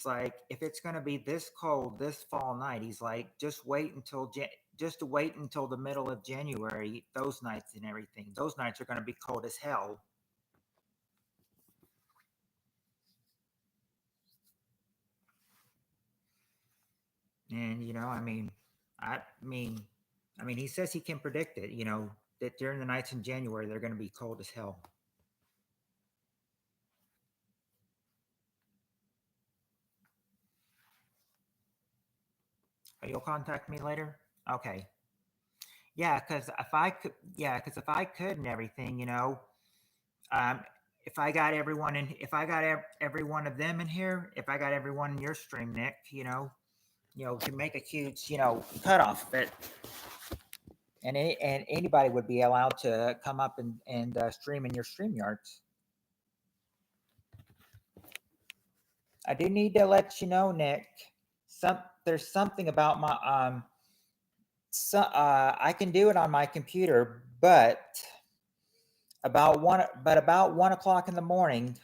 like, if it's going to be this cold this fall night, he's like, just to wait until the middle of January. Those nights and everything, those nights are going to be cold as hell. And I mean, he says he can predict it. That during the nights in January they're going to be cold as hell. You'll contact me later. Okay. Yeah, because if I could and everything, um, if I got every one of them in here, if I got everyone in your stream, Nick, to make a huge, cutoff, but and anybody would be allowed to come up and stream in your stream yards. I do need to let you know, Nick. There's something about my I can do it on my computer, about 1 o'clock in the morning,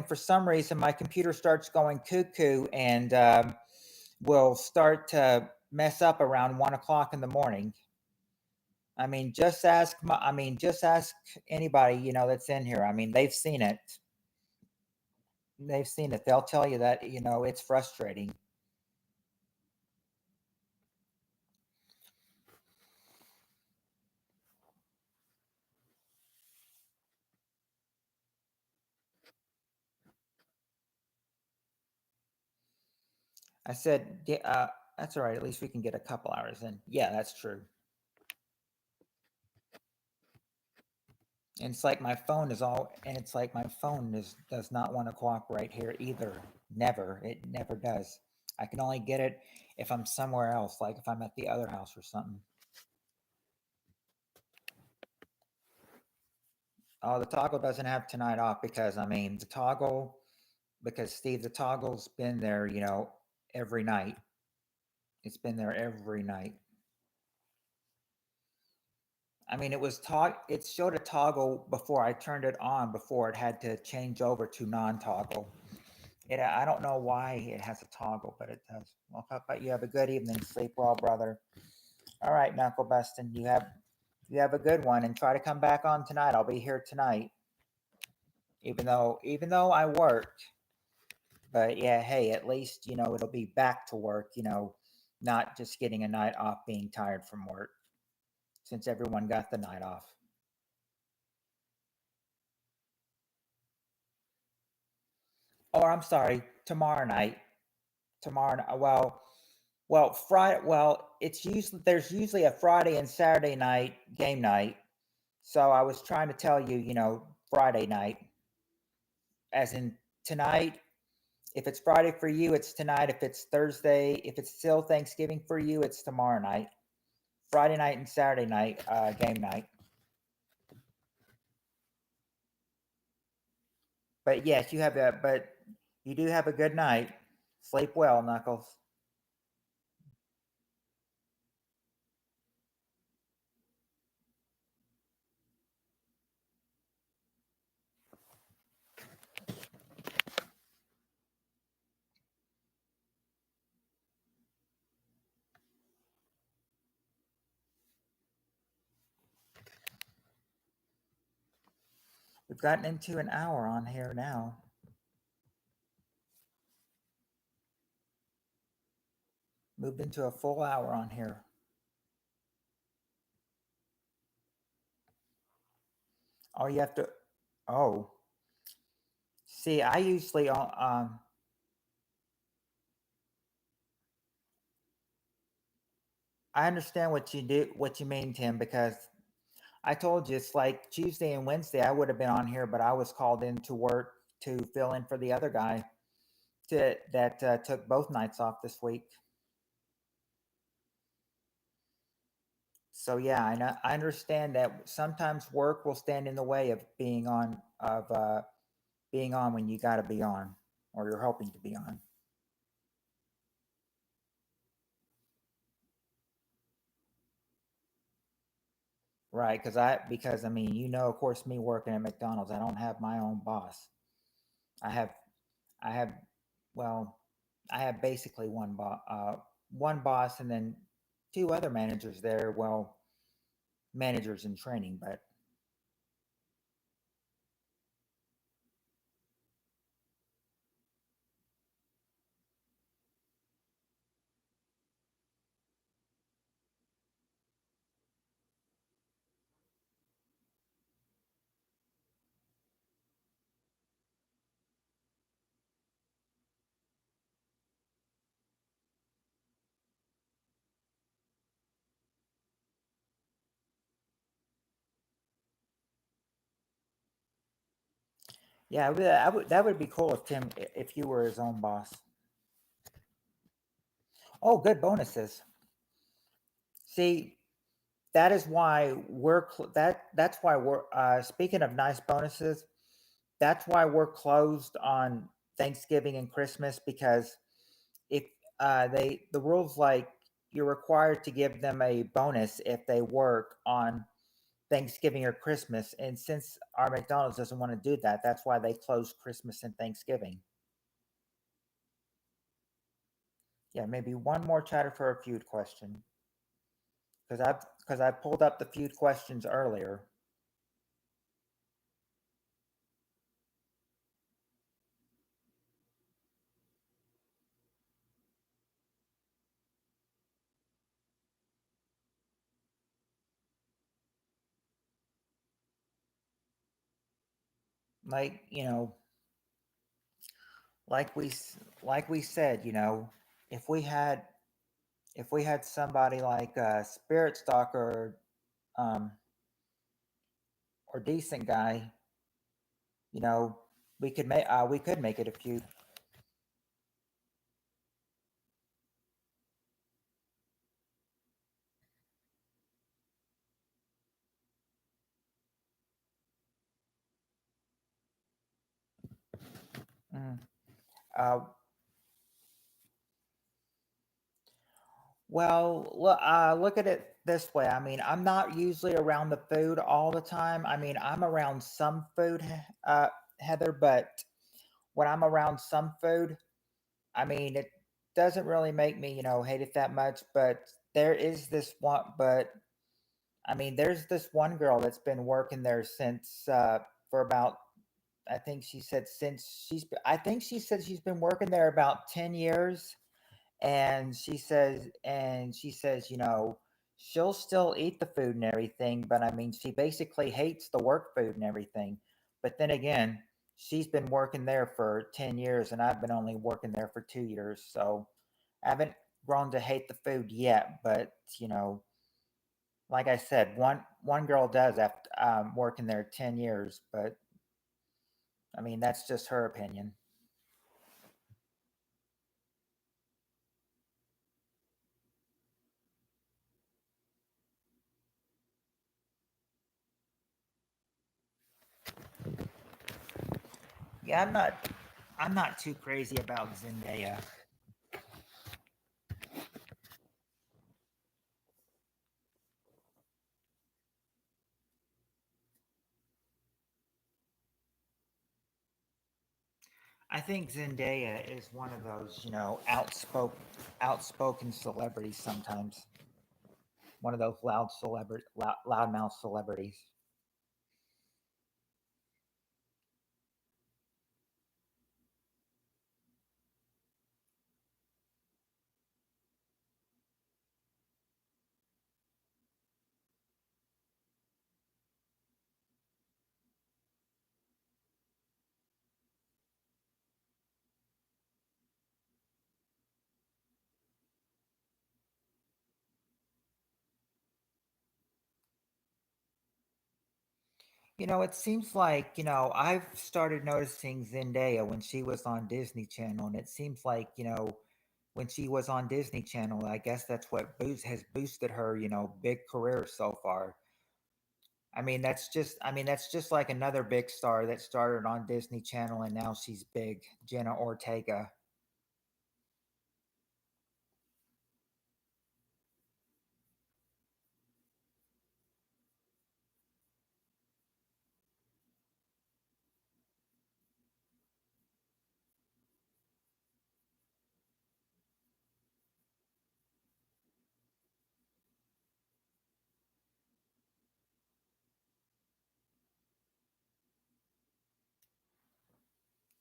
for some reason, my computer starts going cuckoo and will start to mess up around 1 o'clock in the morning. Just ask anybody that's in here. They've seen it. They've seen it. They'll tell you that it's frustrating. I said, yeah, that's all right. At least we can get a couple hours in. Yeah, that's true. And it's like my phone does not want to cooperate here either. Never. It never does. I can only get it if I'm somewhere else, like if I'm at the other house or something. Oh, the toggle doesn't have tonight off because Steve, the toggle's been there, every night. It's been there every night. It showed a toggle before I turned it on, before it had to change over to non-toggle. I don't know why it has a toggle, but it does. Well, but you have a good evening. Sleep well, brother. All right, Knuckle Bustin. You have a good one, and try to come back on tonight. I'll be here tonight, even though I work. But yeah, hey, at least it'll be back to work. Not just getting a night off, being tired from work, since everyone got the night off. Or I'm sorry, tomorrow night. Well, Friday. Well, there's usually a Friday and Saturday night game night. So I was trying to tell you, Friday night, as in tonight. If it's Friday for you, it's tonight. If it's Thursday, if it's still Thanksgiving for you, it's tomorrow night. Friday night and Saturday night, game night. But yes, you do have a good night. Sleep well, Knuckles. We've gotten into an hour on here now. Moved into a full hour on here. Oh, you have to. Oh, see, I usually I understand what you mean, Tim, because I told you it's like Tuesday and Wednesday I would have been on here, but I was called in to work to fill in for the other guy. that took both nights off this week. So yeah, I understand that sometimes work will stand in the way of being on when you got to be on, or you're hoping to be on. Right? Because I mean, of course, me working at McDonald's, I don't have my own boss. I have I have well, I have basically one boss, and then two other managers there. Well, managers in training, but yeah, that would be cool if you were his own boss. Oh, good bonuses. See, that is why that's why we're speaking of nice bonuses. That's why we're closed on Thanksgiving and Christmas, because if the rules, like, you're required to give them a bonus if they work on Thanksgiving or Christmas, and since our McDonald's doesn't want to do that, that's why they close Christmas and Thanksgiving. Yeah, maybe one more chatter for a feud question, because I pulled up the feud questions earlier. Like, like we said, if we had if we had somebody like Spirit Stalker, um, or Decent Guy, you know, we could make it a feud. Mm. Uh, well, look at it this way. I mean, I'm not usually around the food all the time. I mean, I'm around some food, Heather, but when I'm around some food, I mean, it doesn't really make me, hate it that much. But there is this one, but I mean, there's this one girl that's been working there since for about, I think she said since I think she said she's been working there about 10 years, and she says, she'll still eat the food and everything, but I mean, she basically hates the work food and everything. But then again, she's been working there for 10 years, and I've been only working there for 2 years, so I haven't grown to hate the food yet. But you know, like I said, one girl does after working there 10 years, but I mean, that's just her opinion. Yeah, I'm not too crazy about Zendaya. I think Zendaya is one of those, outspoken celebrities sometimes. One of those loudmouth celebrities. It seems like, I've started noticing Zendaya when she was on Disney Channel, and it seems like, when she was on Disney Channel, I guess that's what has boosted her, big career so far. I mean, that's just like another big star that started on Disney Channel and now she's big, Jenna Ortega.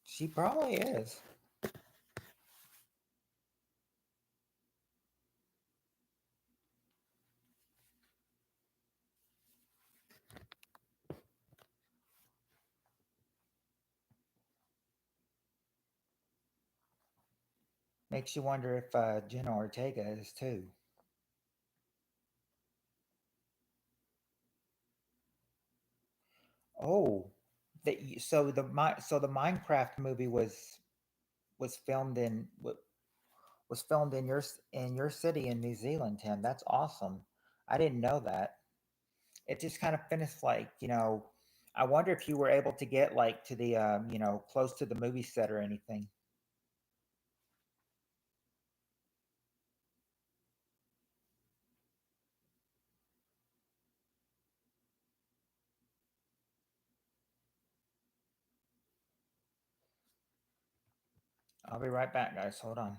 She probably is. Makes you wonder if Jenna Ortega is too. Oh, so the Minecraft movie was filmed was filmed in your city in New Zealand, Tim. That's awesome. I didn't know that. It just kind of finished like, I wonder if you were able to get like to the close to the movie set or anything. I'll be right back, guys. Hold on.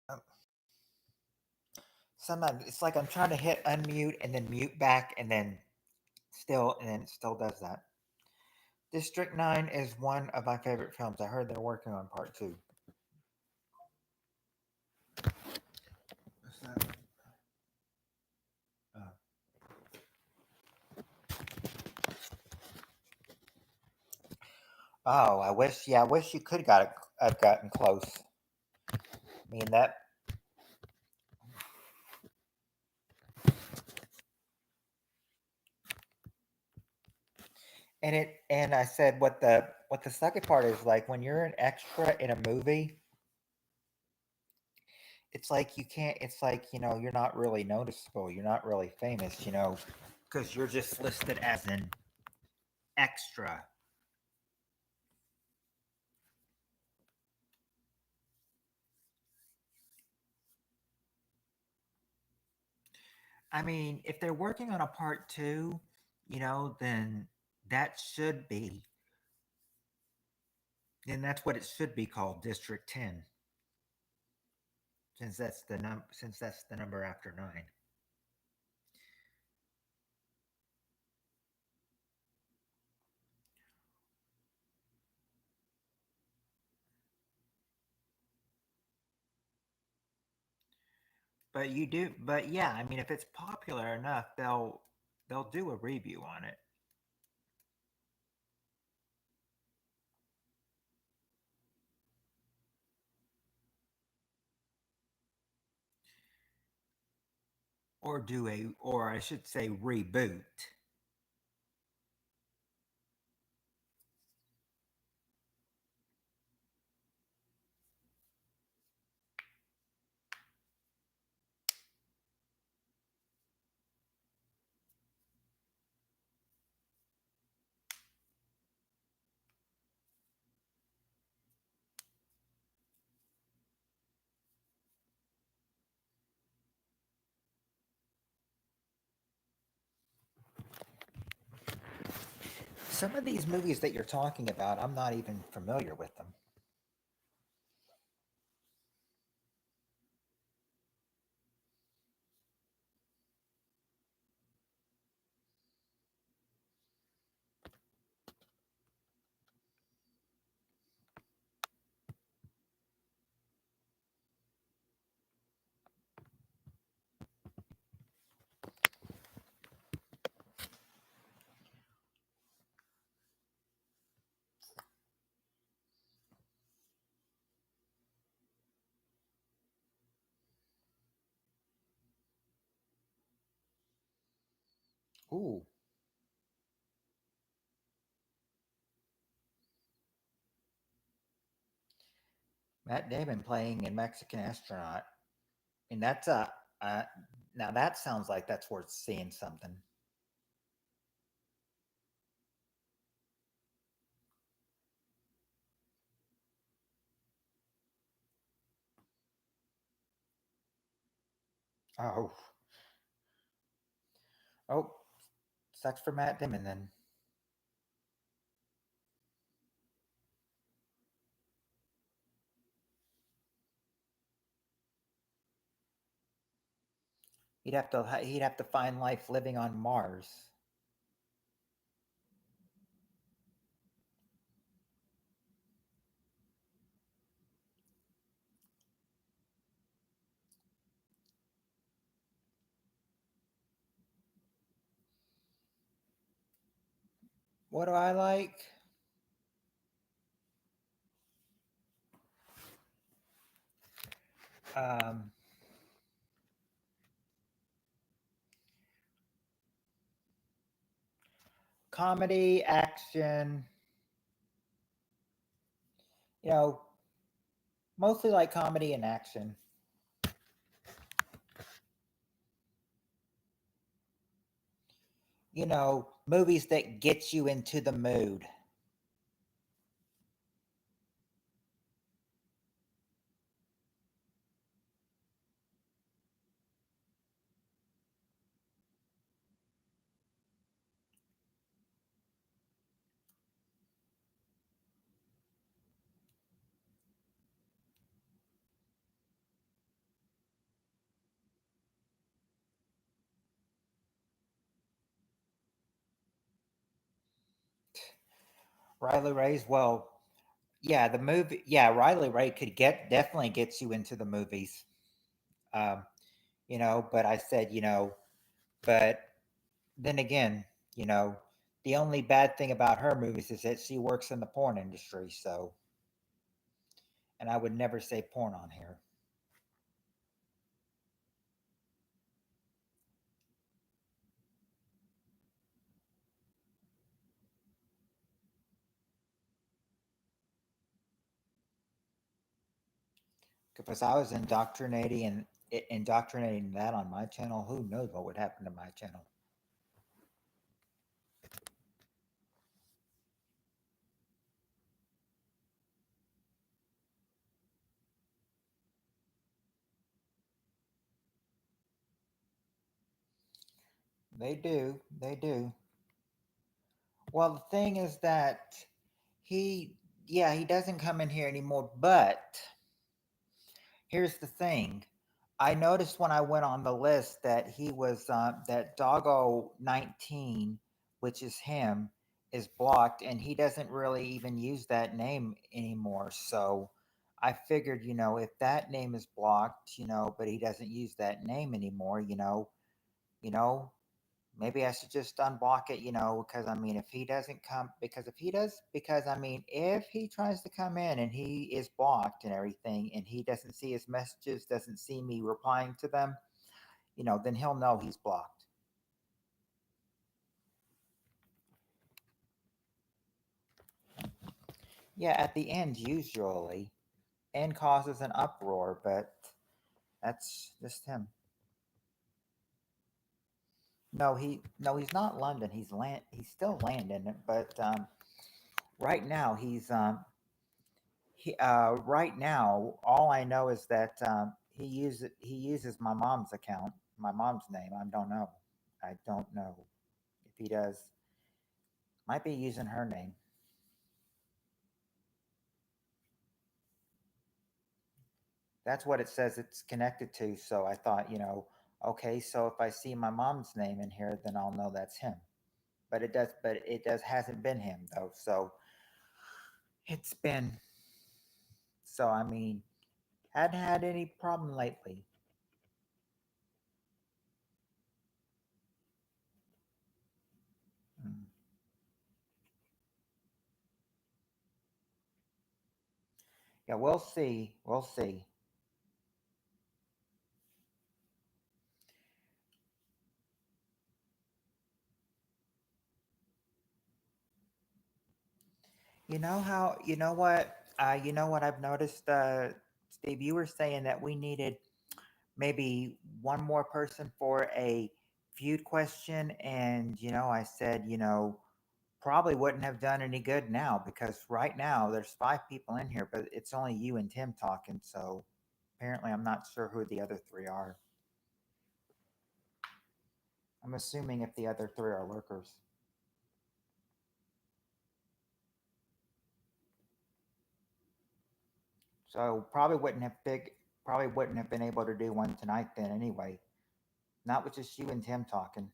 Um, Sometimes it's like I'm trying to hit unmute and then mute back and then it still does that. District 9 is one of my favorite films. I heard they're working on part 2. What's that? Uh, oh, I wish you could got it, have gotten close. I mean that, and I said what the second part is like when you're an extra in a movie, it's like you can't. It's like you're not really noticeable. You're not really famous. Because you're just listed as an extra. I mean, if they're working on a part 2, then that should be then that's what it should be called, District 10, since that's the number after 9. But yeah, I mean, if it's popular enough, they'll do a review on it or I should say reboot. Some of these movies that you're talking about, I'm not even familiar with them. Ooh, Matt Damon playing a Mexican astronaut, and uh, now that sounds like that's worth seeing something. Oh, oh, sucks for Matt Damon then. He'd have to find life living on Mars. What do I like? Um, Comedy, action. You know, mostly like comedy and action. Movies that get you into the mood. Riley Ray's well, yeah, the movie, yeah, Riley Ray could get definitely gets you into the movies. Um, but I said, but then again, you know, the only bad thing about her movies is that she works in the porn industry. So, and I would never say porn on here because I was indoctrinating that on my channel. Who knows what would happen to my channel? They do, they do. Well, the thing is that he, yeah, he doesn't come in here anymore. But here's the thing: I noticed when I went on the list that he was that Doggo 19, which is him, is blocked, and he doesn't really even use that name anymore. So I figured, if that name is blocked, but he doesn't use that name anymore, you know, maybe I should just unblock it, because I mean, if he doesn't come, because if he does, because I mean, if he tries to come in and he is blocked and everything, and he doesn't see his messages, doesn't see me replying to them, then he'll know he's blocked. Yeah, at the end, usually, and causes an uproar, but that's just him. No, he's not London. He's still Landon, but right now right now, all I know is that he uses my mom's account, my mom's name. I don't know if he does. Might be using her name. That's what it says it's connected to. So I thought, okay, so if I see my mom's name in here, then I'll know that's him. But it does hasn't been him though. So it's been so I mean, hadn't had any problem lately. Mm. Yeah, we'll see. We'll see. You know what? You know what I've noticed, Steve. You were saying that we needed maybe one more person for a feud question, and I said, probably wouldn't have done any good now because right now there's five people in here, but it's only you and Tim talking. So apparently, I'm not sure who the other three are. I'm assuming if the other three are lurkers. So probably wouldn't have been able to do one tonight then anyway. Not with just you and Tim talking.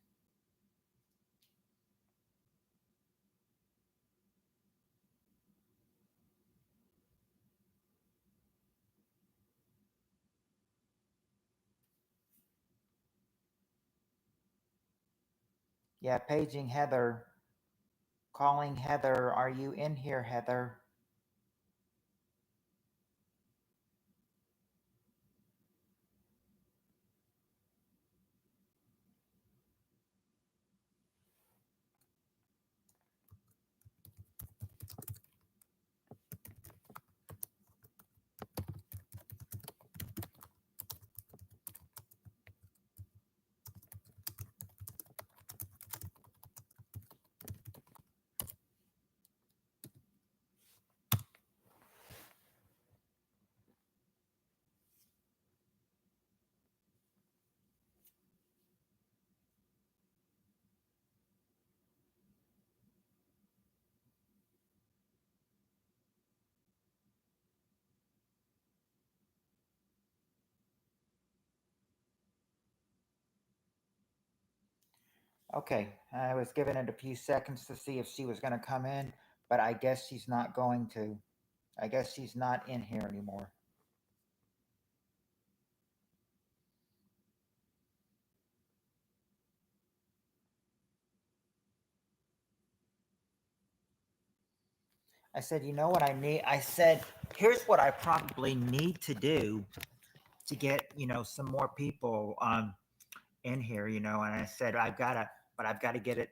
Yeah, paging Heather, calling Heather. Are you in here, Heather? Okay, I was giving it a few seconds to see if she was going to come in, but I guess she's not going to. I guess she's not in here anymore. I said, you know what I need? I said, here's what I probably need to do to get, some more people in here, and I said, I've got to get it.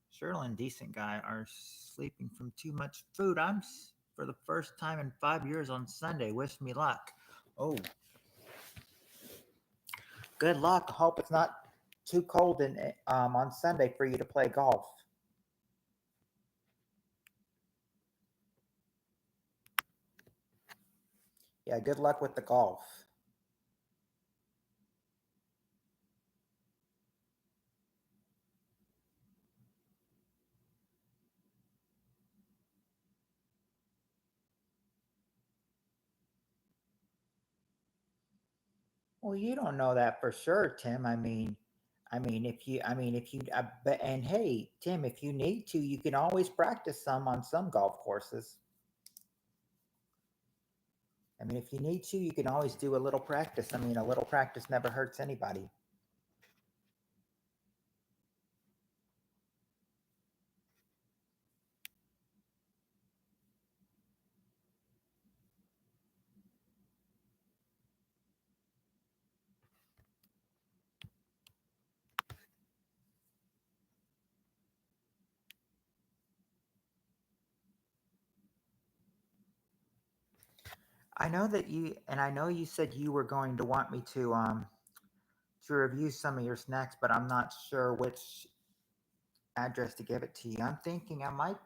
Shirley and Decent Guy are sleeping from too much food. For the first time in 5 years on Sunday. Wish me luck. Oh, good luck. Hope it's not too cold on Sunday for you to play golf. Yeah, good luck with the golf. Well, you don't know that for sure, Tim. If you, but and hey, Tim, if you need to, you can always practice some on some golf courses. If you need to, you can always do a little practice. A little practice never hurts anybody. I know you said you were going to want me to review some of your snacks, but I'm not sure which address to give it to you. I'm thinking I might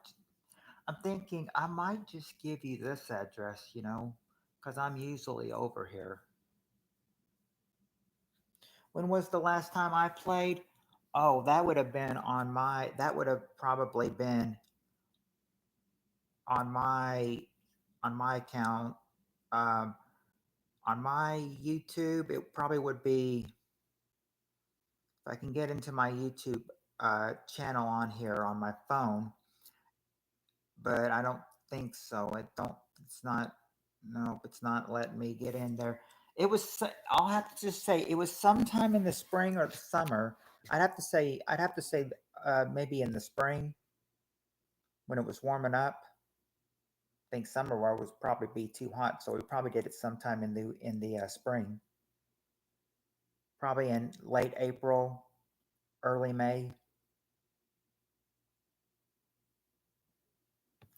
just give you this address, because I'm usually over here. When was the last time I played? Oh, that would have probably been on my account. Um, on my YouTube, it probably would be if I can get into my YouTube channel on here on my phone, but I don't think so. I don't. It's not. No, it's not letting me get in there. It was. I'll have to just say it was sometime in the spring or the summer. I'd have to say. I'd have to say maybe in the spring when it was warming up. I think summer was probably be too hot, so we probably did it sometime in the spring, probably in late April, early May.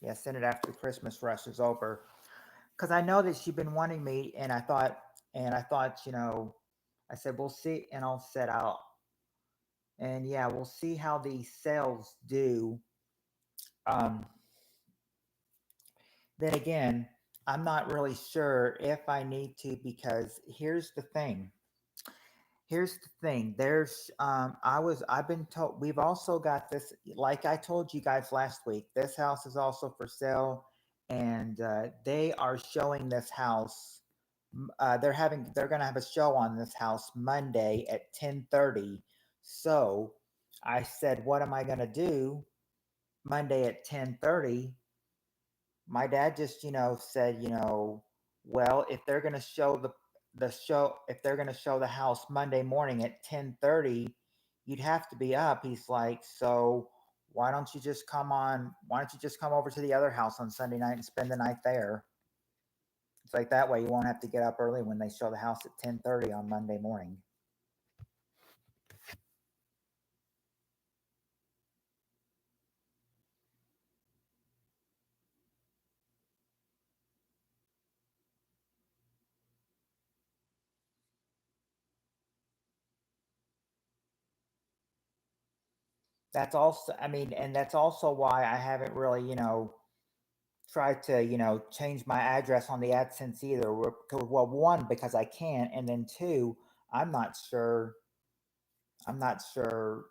Yeah, send it after the Christmas rush is over. Because I know that she'd been wanting me, and I thought, I said we'll see, and I'll set out, and yeah, we'll see how these sales do. Um, then again, I'm not really sure if I need to because here's the thing. I've been told we've also got this. Like I told you guys last week, this house is also for sale, and they are showing this house. They're going to have a show on this house Monday at 10:30. So I said, what am I going to do Monday at 10:30? My dad just said, well, if they're going to show the show if they're going to show the house Monday morning at 10:30, you'd have to be up. He's like, so why don't you just come over to the other house on Sunday night and spend the night there? It's like that way you won't have to get up early when they show the house at 10:30 on Monday morning. That's also, I mean, and that's also why I haven't really, tried to, change my address on the AdSense either. Well, one, because I can't, and then two, I'm not sure. I'm not sure.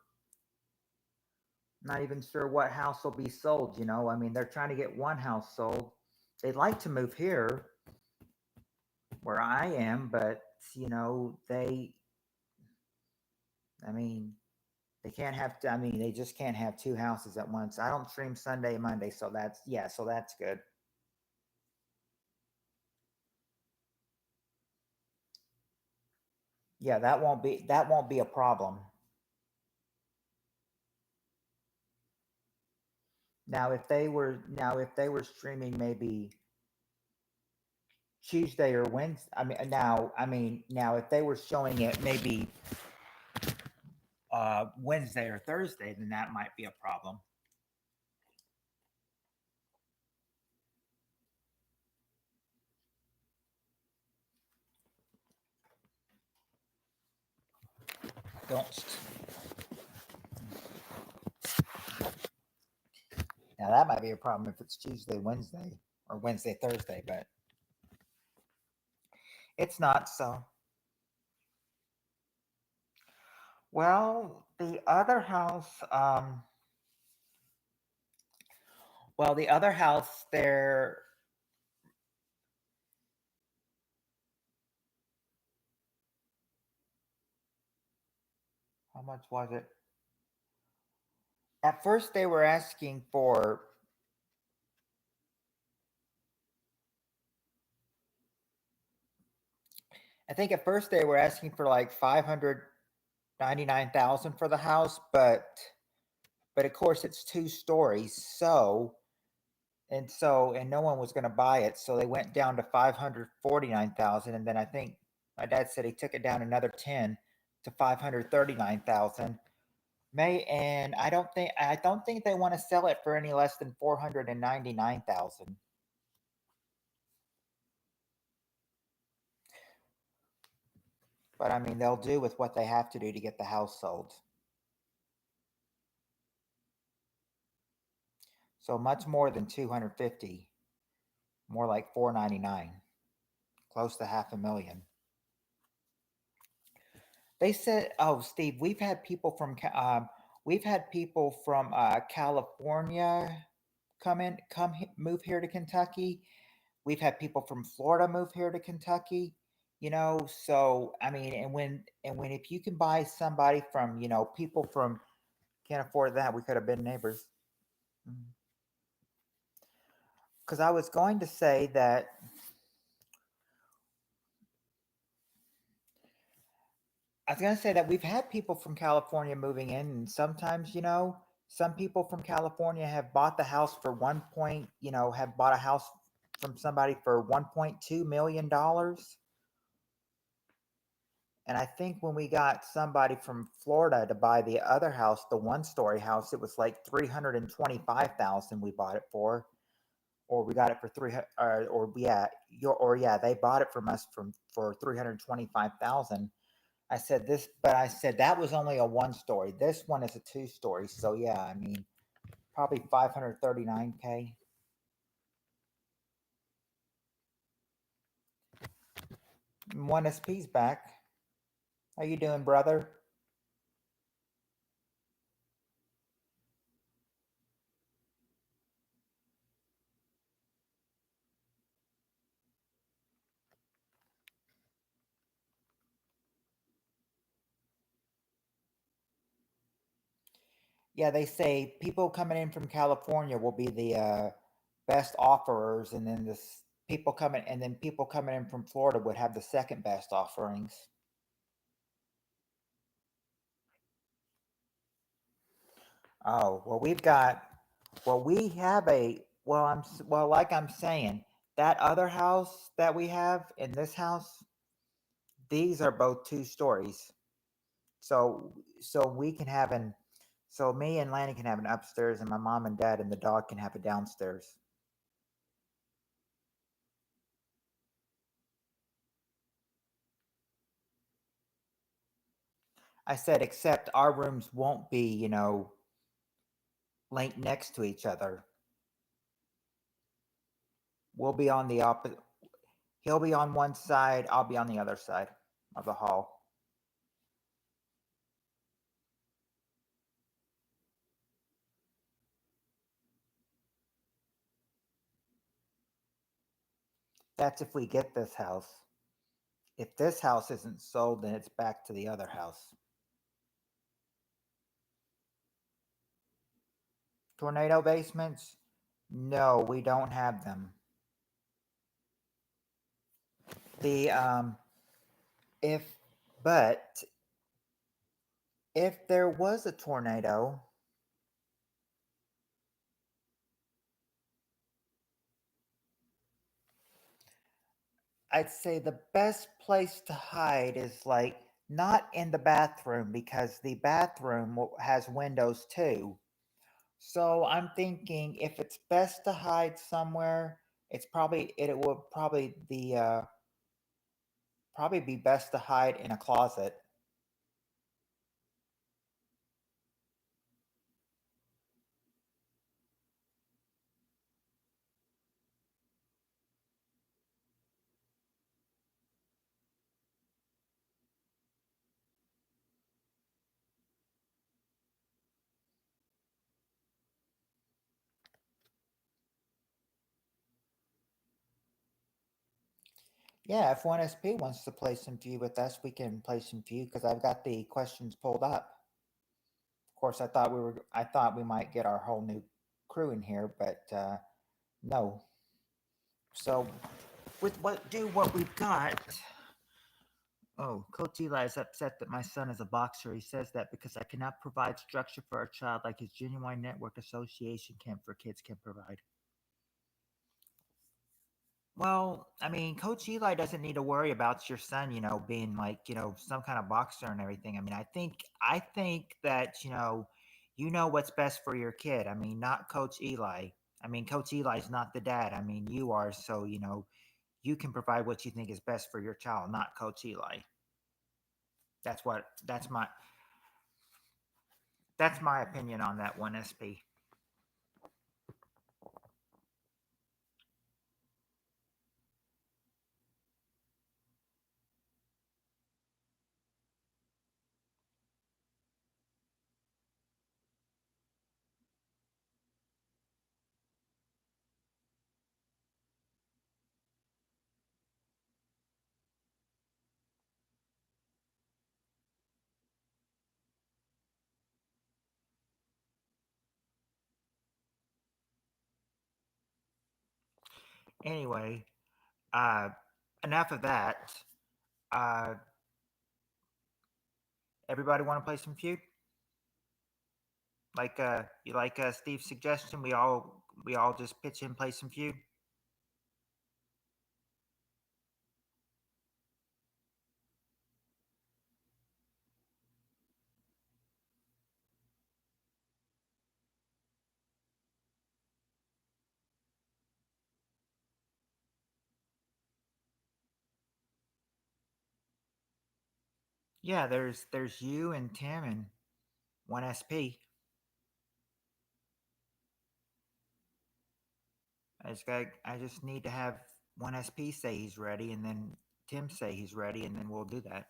Not even sure what house will be sold. I mean, they're trying to get one house sold. They'd like to move here where I am, but they. I mean, they can't have. I mean, they just can't have two houses at once. I don't stream Sunday, Monday, so that's yeah. So that's good. Yeah, that won't be a problem. Now if they were streaming maybe Tuesday or Wednesday, now if they were showing it maybe Wednesday or Thursday, then that might be a problem. Don't. Now that might be a problem if it's Tuesday, Wednesday, or Wednesday, Thursday, but it's not. So well, the other house there. How much was it? At first, they were asking for. I think at first they were asking for like 599,000 for the house, but of course it's 2 stories, and no one was going to buy it, so they went down to 549,000, and then I think my dad said he took it down another 10 to 539,000. May and I don't think they want to sell it for any less than 499,000. But I mean, they'll do with what they have to do to get the house sold. So much more than 250, more like 499, close to half a million. They said, "Oh, Steve, we've had people from California move here to Kentucky. We've had people from Florida move here to Kentucky. So I mean, and when if you can buy somebody from people from can't afford that, we could have been neighbors. Because I was going to say that we've had people from California moving in, and sometimes, some people from California have bought the house for have bought a house from somebody for $1.2 million. And I think when we got somebody from Florida to buy the other house, the one-story house, it was like 325,000 we bought it for, or we got it for 300, or yeah, they bought it from us for 325,000. I said that was only a one story. This one is a two-story. So yeah, I mean, probably 539K. One SP's back. How you doing, brother? Yeah, they say people coming in from California will be the best offerers, and then people coming in from Florida would have the second best offerings. Oh, well, we have like I'm saying, that other house that we have in this house, these are both two stories. So, so we can have an, so me and Lanny can have an upstairs, and my mom and dad and the dog can have a downstairs. I said, except our rooms won't be, linked next to each other. We'll be on the opposite. He'll be on one side. I'll be on the other side of the hall. That's if we get this house. If this house isn't sold, then it's back to the other house. Tornado basements? No, we don't have them. The if but if there was a tornado, I'd say the best place to hide is like not in the bathroom, because the bathroom has windows too. So I'm thinking if it's best to hide somewhere, it would probably be best to hide in a closet. Yeah, if 1SP wants to play some Feud with us, we can play some Feud because I've got the questions pulled up. Of course, I thought we might get our whole new crew in here, but no. So with what we've got. Oh, Coach Eli is upset that my son is a boxer. He says that because I cannot provide structure for our child like his Genuine Network Association camp for kids can provide. Well, I mean, Coach Eli doesn't need to worry about your son, being like, some kind of boxer and everything. I mean, I think that, you know what's best for your kid. I mean, not Coach Eli. I mean, Coach Eli's not the dad. I mean, you are. So, you can provide what you think is best for your child, not Coach Eli. That's what that's my opinion on that one, SP. Anyway, uh, enough of that. Uh, everybody want to play some feud? Like you like Steve's suggestion? We all just pitch in, play some feud. Yeah, there's you and Tim and one SP. I just need to have one SP say he's ready, and then Tim say he's ready, and then we'll do that.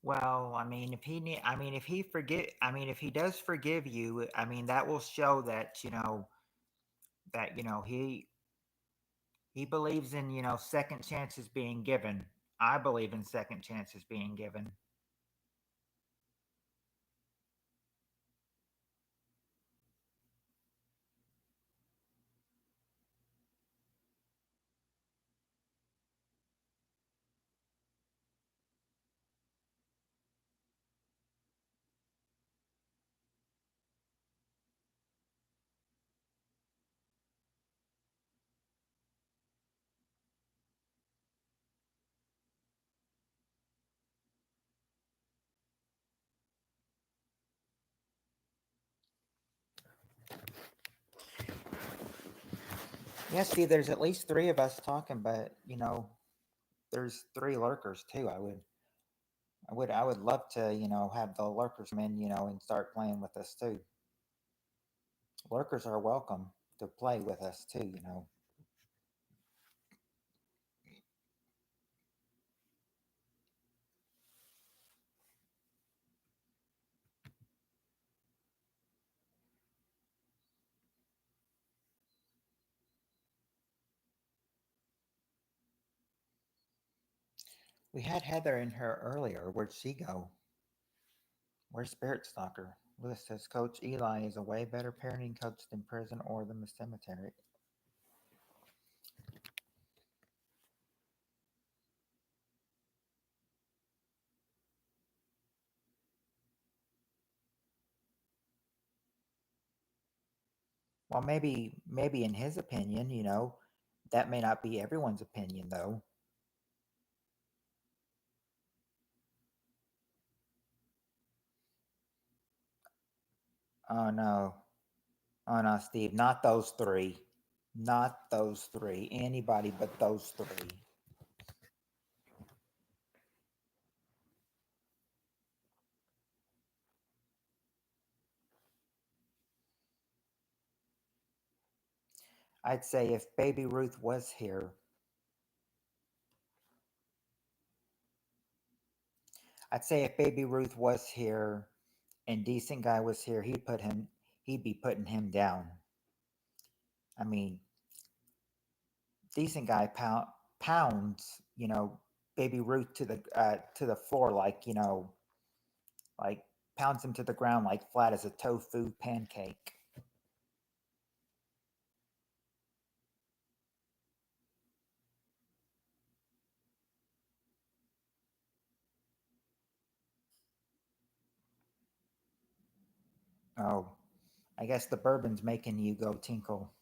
Well, I mean, if he forget, if he does forgive you, that will show that he believes in second chances being given. I believe in second chances being given. Yeah, Steve. There's at least three of us talking, but there's three lurkers too. I would love to have the lurkers come in and start playing with us too. Lurkers are welcome to play with us too. We had Heather in here earlier. Where'd she go? Where's Spirit Stalker? Lewis says Coach Eli is a way better parenting coach than prison or the cemetery. Well, maybe in his opinion, that may not be everyone's opinion though. Oh no. Oh no, Steve, not those three. Not those three. Anybody but those three. I'd say if Baby Ruth was here, I'd say if Baby Ruth was here and Decent Guy was here, he'd be putting him down. I mean, Decent Guy pounds, Baby Ruth to the floor like pounds him to the ground like flat as a tofu pancake. Oh, I guess the bourbon's making you go tinkle.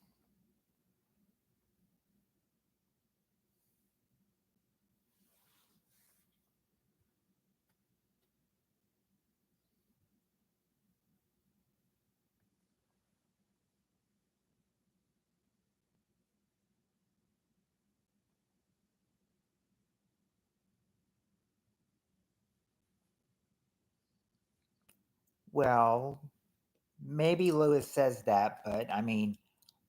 Well, maybe Lewis says that, but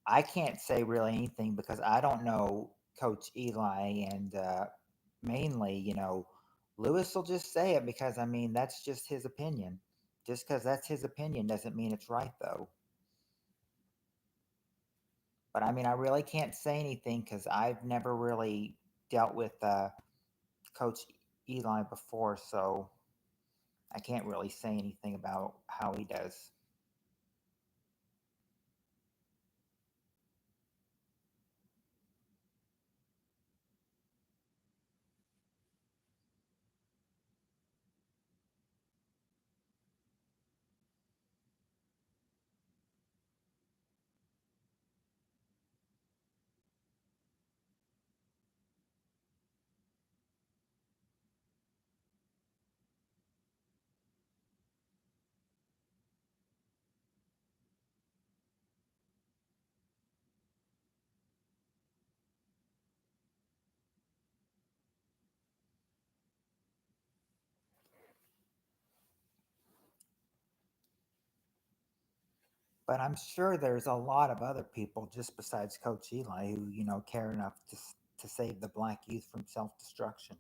I can't say really anything because I don't know Coach Eli, and mainly, Lewis will just say it because that's just his opinion. Just because that's his opinion doesn't mean it's right, though. But I mean, I really can't say anything because I've never really dealt with Coach Eli before, so I can't really say anything about how he does. But I'm sure there's a lot of other people just besides Coach Eli who, care enough to save the black youth from self destruction.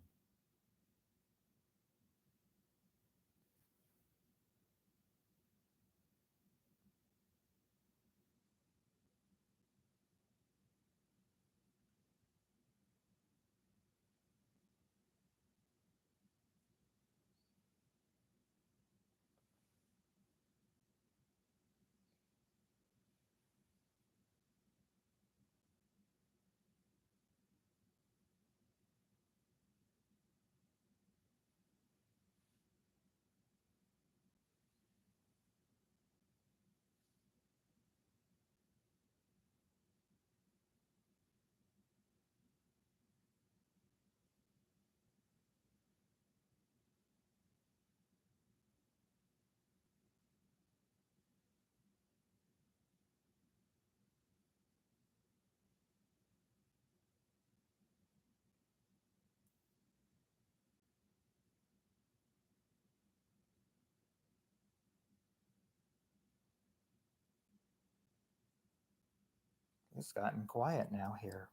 It's gotten quiet now here.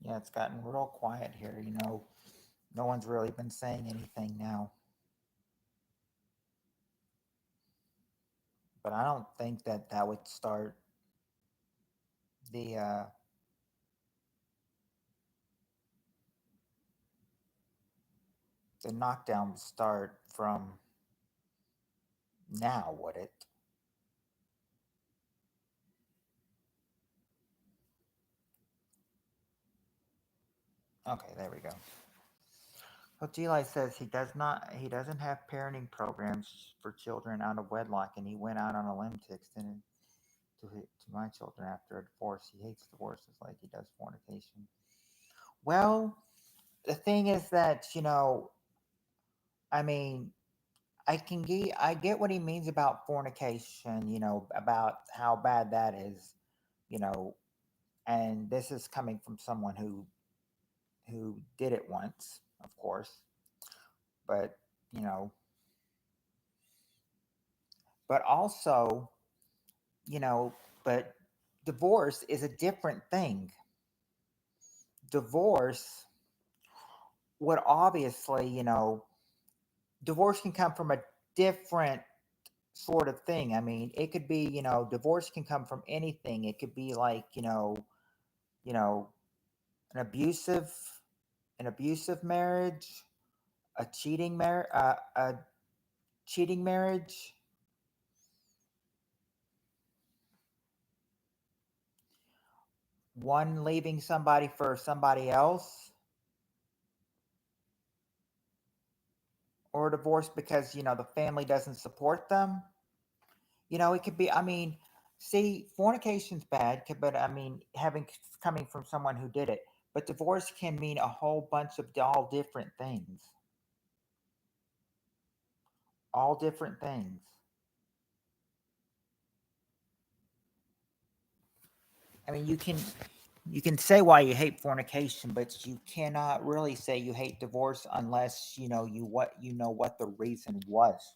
Yeah, it's gotten real quiet here. No one's really been saying anything now. But I don't think that that would start the knockdown would start from now, would it? Okay, there we go. Well, Eli says he doesn't have parenting programs for children out of wedlock, and he went out on a limb to extend it to my children after a divorce. He hates divorces like he does fornication. Well, the thing is that I mean, I get what he means about fornication. About how bad that is. You know, and this is coming from someone who did it once, of course, but you know, but also you know, but divorce is a different thing. Divorce would obviously, divorce can come from a different sort of thing. I mean, it could be, divorce can come from anything. It could be like, you know, an abusive, an abusive marriage, a cheating marriage, one leaving somebody for somebody else, or a divorce because the family doesn't support them. It could be. I mean, see, fornication's bad, but I mean, having coming from someone who did it. But divorce can mean a whole bunch of all different things. All different things. I mean, you can say why you hate fornication, but you cannot really say you hate divorce unless you know what the reason was.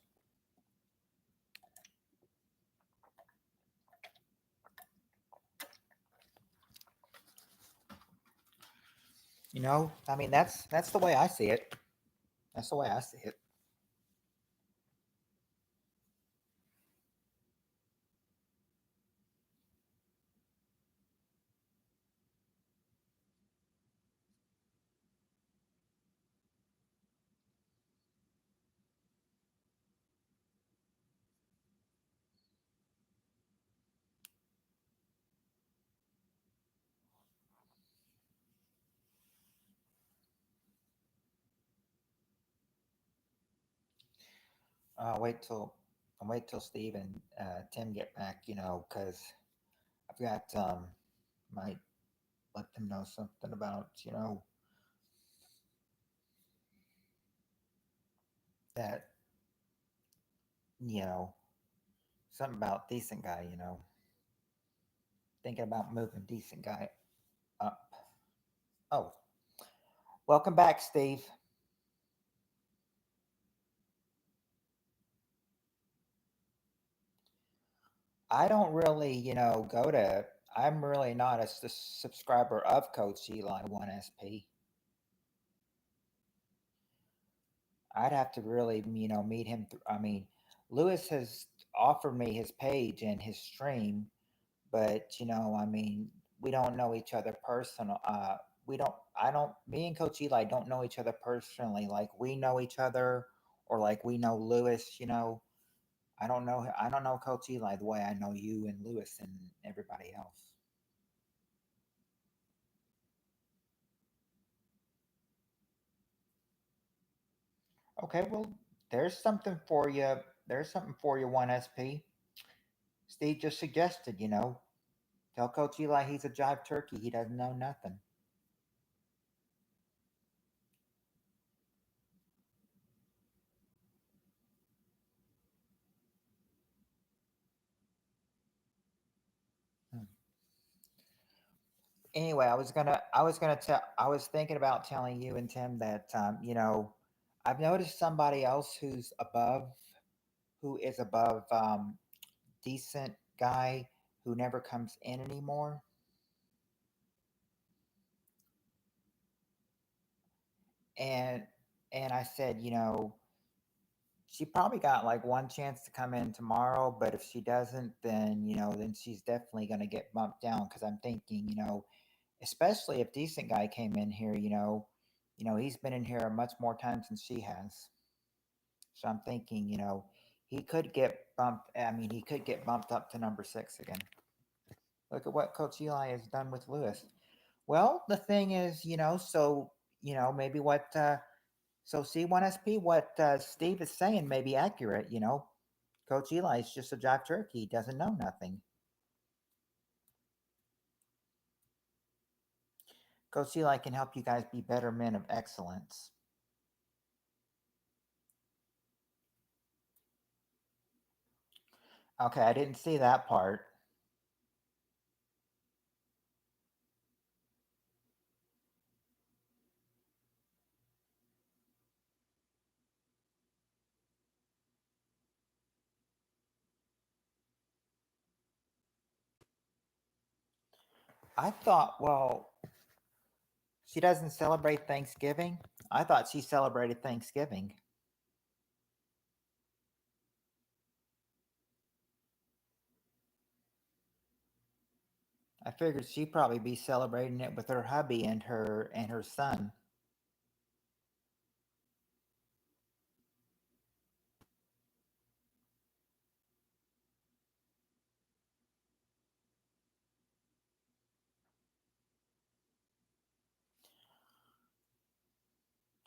I mean, that's the way I see it. That's the way I see it. Wait till wait till Steve and Tim get back. Because I've got might let them know something about that you know something about decent guy. Thinking about moving decent guy up. Oh, welcome back, Steve. I don't really, go to. I'm really not a subscriber of Coach Eli One SP. I'd have to really, meet him. I mean, Lewis has offered me his page and his stream, but I mean, we don't know each other personal. We don't. I don't. Me and Coach Eli don't know each other personally. Like we know each other, or like we know Lewis. I don't know. I don't know Coach Eli the way I know you and Lewis and everybody else. Okay, well, there's something for you. There's something for you, One SP. Steve just suggested. Tell Coach Eli he's a jive turkey. He doesn't know nothing. Hmm. Anyway, I was thinking about telling you and Tim that I've noticed somebody else who is above decent guy who never comes in anymore. And I said, she probably got like one chance to come in tomorrow, but if she doesn't, then then she's definitely going to get bumped down because I'm thinking, especially if decent guy came in here, he's been in here much more times than she has. So I'm thinking, he could get bumped. I mean, he could get bumped up to number 6 again. Look at what Coach Eli has done with Lewis. Well, the thing is, so maybe what so C1SP, what Steve is saying may be accurate. Coach Eli is just a jive turkey. He doesn't know nothing. Coach Eli can help you guys be better men of excellence. Okay, I didn't see that part. I thought, well, she doesn't celebrate Thanksgiving. I thought she celebrated Thanksgiving. I figured she'd probably be celebrating it with her hubby and her son.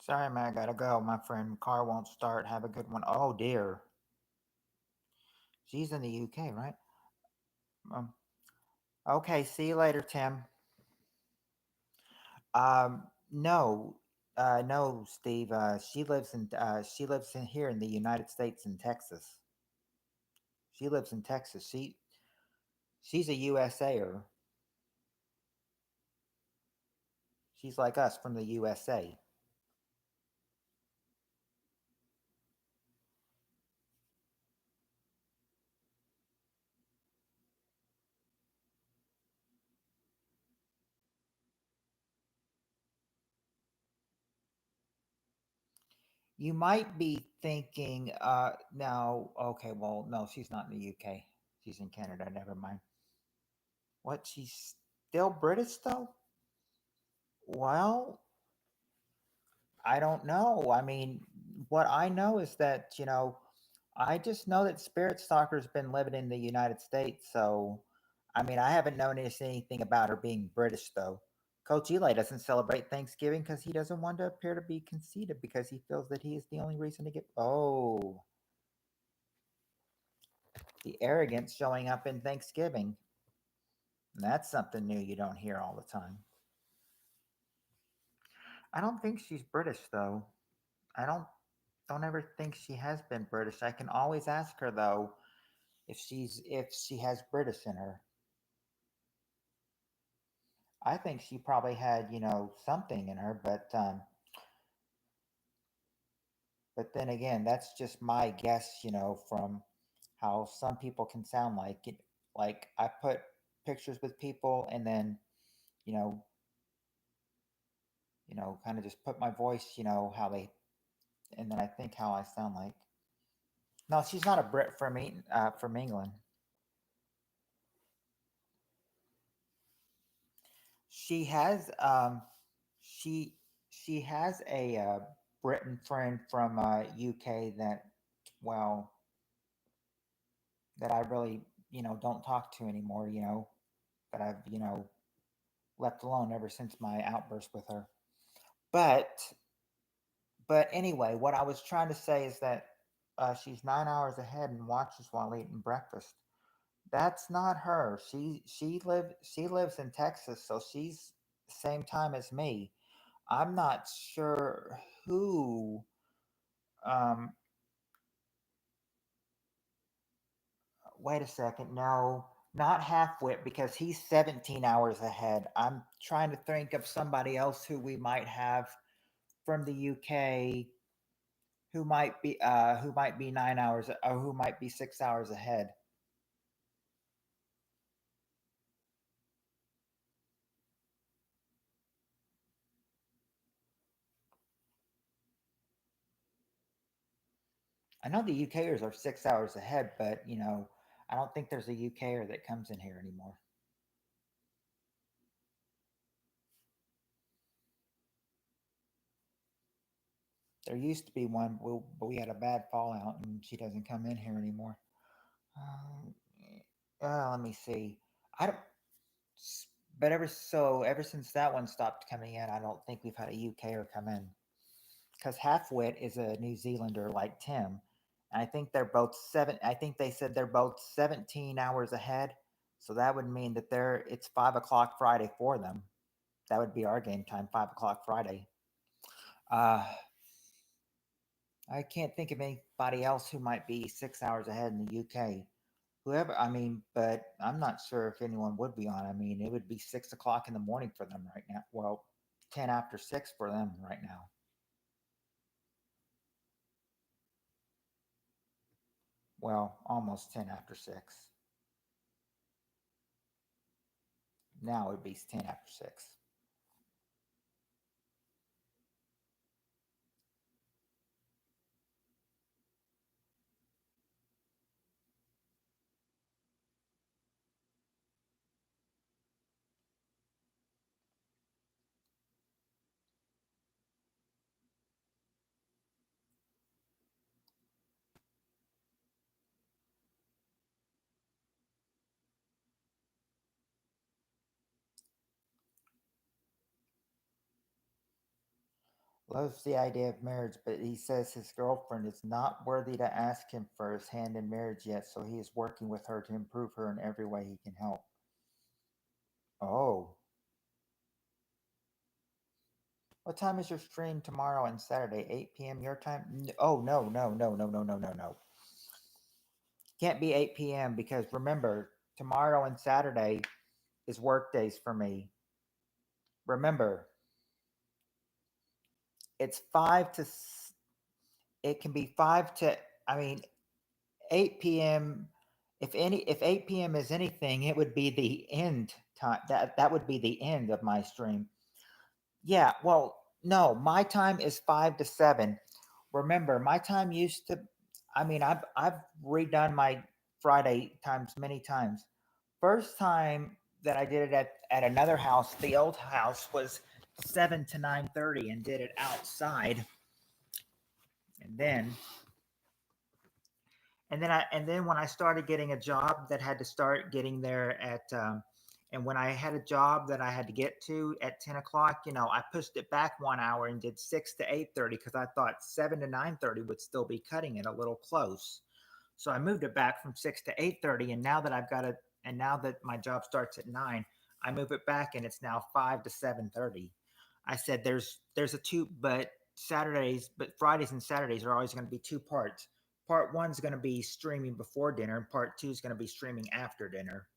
Sorry, man, I gotta go. My friend car won't start. Have a good one. Oh dear, she's in the UK, right? Um, okay, see you later, Tim. No, no, Steve. She lives in here in the United States in Texas. She lives in Texas. She's a USAer. She's like us from the USA. You might be thinking, no, okay, well, no, she's not in the UK. She's in Canada. Never mind. What? She's still British though? Well, I don't know. I mean, what I know is that, I just know that Spirit Stalker's been living in the United States. So, I mean, I haven't noticed anything about her being British, though. Coach Eli doesn't celebrate Thanksgiving because he doesn't want to appear to be conceited because he feels that he is the only reason to get. Oh, the arrogance showing up in Thanksgiving. That's something new you don't hear all the time. I don't think she's British, though. I don't ever think she has been British. I can always ask her though if she has British in her. I think she probably had something in her, but then again, that's just my guess. From how some people can sound like it. Like I put pictures with people, and then you know kind of just put my voice. How they, and then I think how I sound like. No, she's not a Brit from England. She has she she has a Britain friend from UK that well that I really don't talk to anymore. That I've left alone ever since my outburst with her. But anyway, what I was trying to say is that she's 9 hours ahead and watches while eating breakfast. That's not her. She lives in Texas, so she's the same time as me. I'm not sure who. Um, Wait a second. No, not Halfwit because he's 17 hours ahead. I'm trying to think of somebody else who we might have from the UK who might be 9 hours or who might be 6 hours ahead. I know the UKers are 6 hours ahead, but I don't think there's a UKer that comes in here anymore. There used to be one, but we had a bad fallout, and she doesn't come in here anymore. Um, Let me see. I don't. But ever since that one stopped coming in, I don't think we've had a UKer come in because Halfwit is a New Zealander like Tim. And I think they're both seven. I think they said they're both 17 hours ahead. So that would mean that it's 5 o'clock Friday for them. That would be our game time, 5 o'clock Friday. Uh, I can't think of anybody else who might be 6 hours ahead in the UK. Whoever, I mean, but I'm not sure if anyone would be on. I mean, it would be 6 o'clock in the morning for them right now. Well, 10 after 6 for them right now. Well, almost 10 after 6. Now it would be 10 after 6. Loves the idea of marriage, but he says his girlfriend is not worthy to ask him for his hand in marriage yet, so he is working with her to improve her in every way he can help. Oh. What time is your stream tomorrow and Saturday? 8 p.m. your time? Oh, no, no, no, no, no, no, no, no. Can't be 8 p.m. because remember, tomorrow and Saturday is work days for me. Remember, it's it can be 5 to, I mean, 8 p.m. If 8 p.m. is anything, it would be the end time. That would be the end of my stream. Yeah, well, no, my time is 5 to 7. Remember, my time used to. I mean, I've redone my Friday times many times. First time that I did it at another house, the old house was 7 to 9:30, and did it outside, and then when I started getting a job that had to start getting there at and when I had a job that I had to get to at 10 o'clock, I pushed it back 1 hour and did 6 to 8:30 because I thought 7 to 9:30 would still be cutting it a little close. So I moved it back from 6 to 8:30, and now that now that my job starts at 9, I move it back and it's now 5 to 7:30. I said there's a two, but Fridays and Saturdays are always going to be two parts. Part one's going to be streaming before dinner, and part two is going to be streaming after dinner.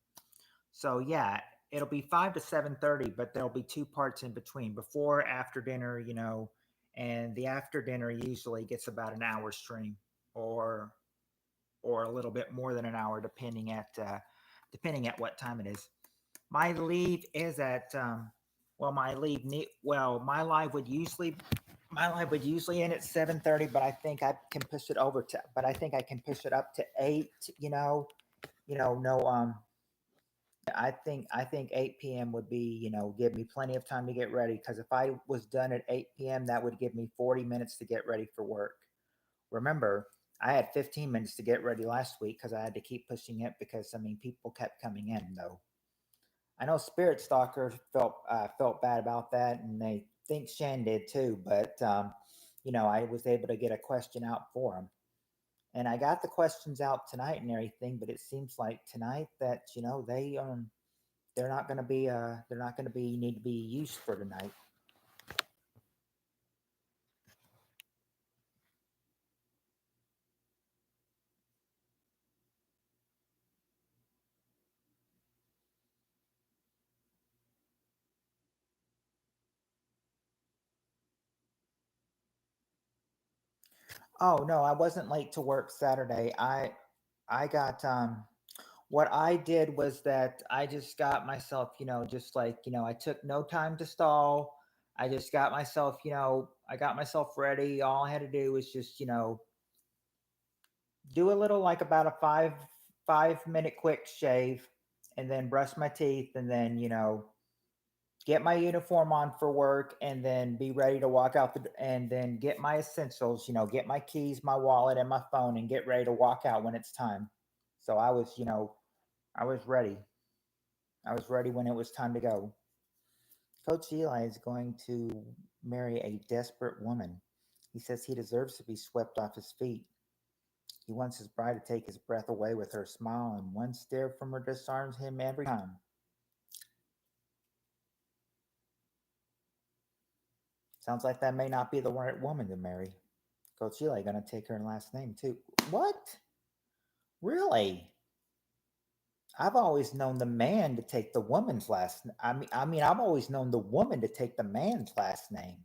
So yeah, it'll be 5 to 7:30, but there'll be two parts in between, before, after dinner, and the after dinner usually gets about an hour stream, or a little bit more than an hour, depending at what time it is. My leave is at well, my live would usually end at 7:30, but I think I can push it up to 8. No, I think 8 p.m. would be, give me plenty of time to get ready. Because if I was done at 8 p.m., that would give me 40 minutes to get ready for work. Remember, I had 15 minutes to get ready last week because I had to keep pushing it because, I mean, people kept coming in though. I know Spirit Stalker felt bad about that, and they think Shan did too. But I was able to get a question out for them, and I got the questions out tonight and everything. But it seems like tonight that they're not going to be need to be used for tonight. Oh no, I wasn't late to work Saturday. I got what I did was that I just got myself, just like, I took no time to stall. I just got myself, I got myself ready. All I had to do was just, do a little, like about a 5 minute quick shave, and then brush my teeth, and then, get my uniform on for work, and then be ready to walk out and then get my essentials, get my keys, my wallet, and my phone, and get ready to walk out when it's time. So I was ready. I was ready when it was time to go. Coach Eli is going to marry a desperate woman. He says he deserves to be swept off his feet. He wants his bride to take his breath away with her smile, and one stare from her disarms him every time. Sounds like that may not be the right woman to marry. Coach Eli gonna take her last name too. What? Really? I've always known the man to take the woman's last. I mean, I've always known the woman to take the man's last name.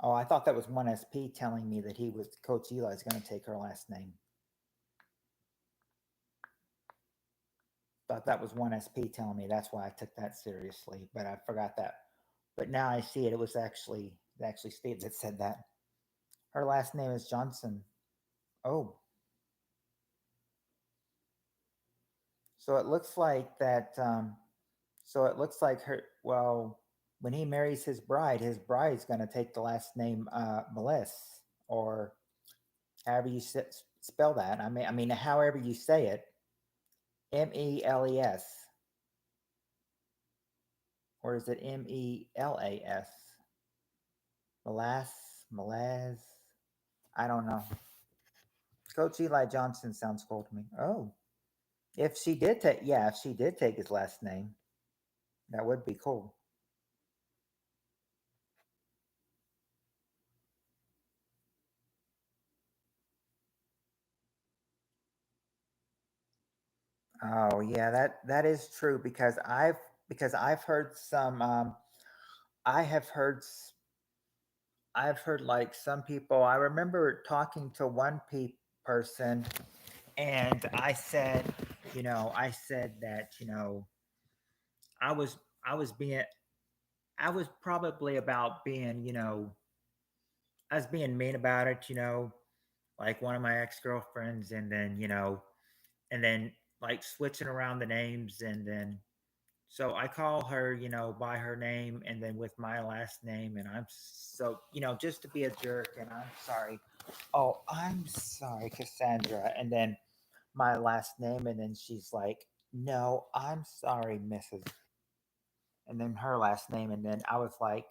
Oh, I thought that was one SP telling me that he was Coach Eli's going to take her last name. Thought that was one SP telling me. That's why I took that seriously. But I forgot that. But now I see it. It was actually Steve that said that. Her last name is Johnson. Oh, so it looks like that. So it looks like her. Well, when he marries his bride's going to take the last name Meless, or however you spell that. I mean, however you say it, Meles, or is it Melas? Melaz. I don't know. Coach Eli Johnson sounds cool to me. Oh, if she did take his last name, that would be cool. Oh yeah, that is true because I've heard some. I have heard I've heard like some people. I remember talking to one person, and I said that, I was I was being I was probably about being, I was being mean about it, like one of my ex girlfriends, and then and then like switching around the names, and then so I call her, by her name and then with my last name, and I'm so, just to be a jerk, and I'm sorry. Oh, I'm sorry, Cassandra, and then my last name, and then she's like, no, I'm sorry, Mrs. And then her last name, and then I was like,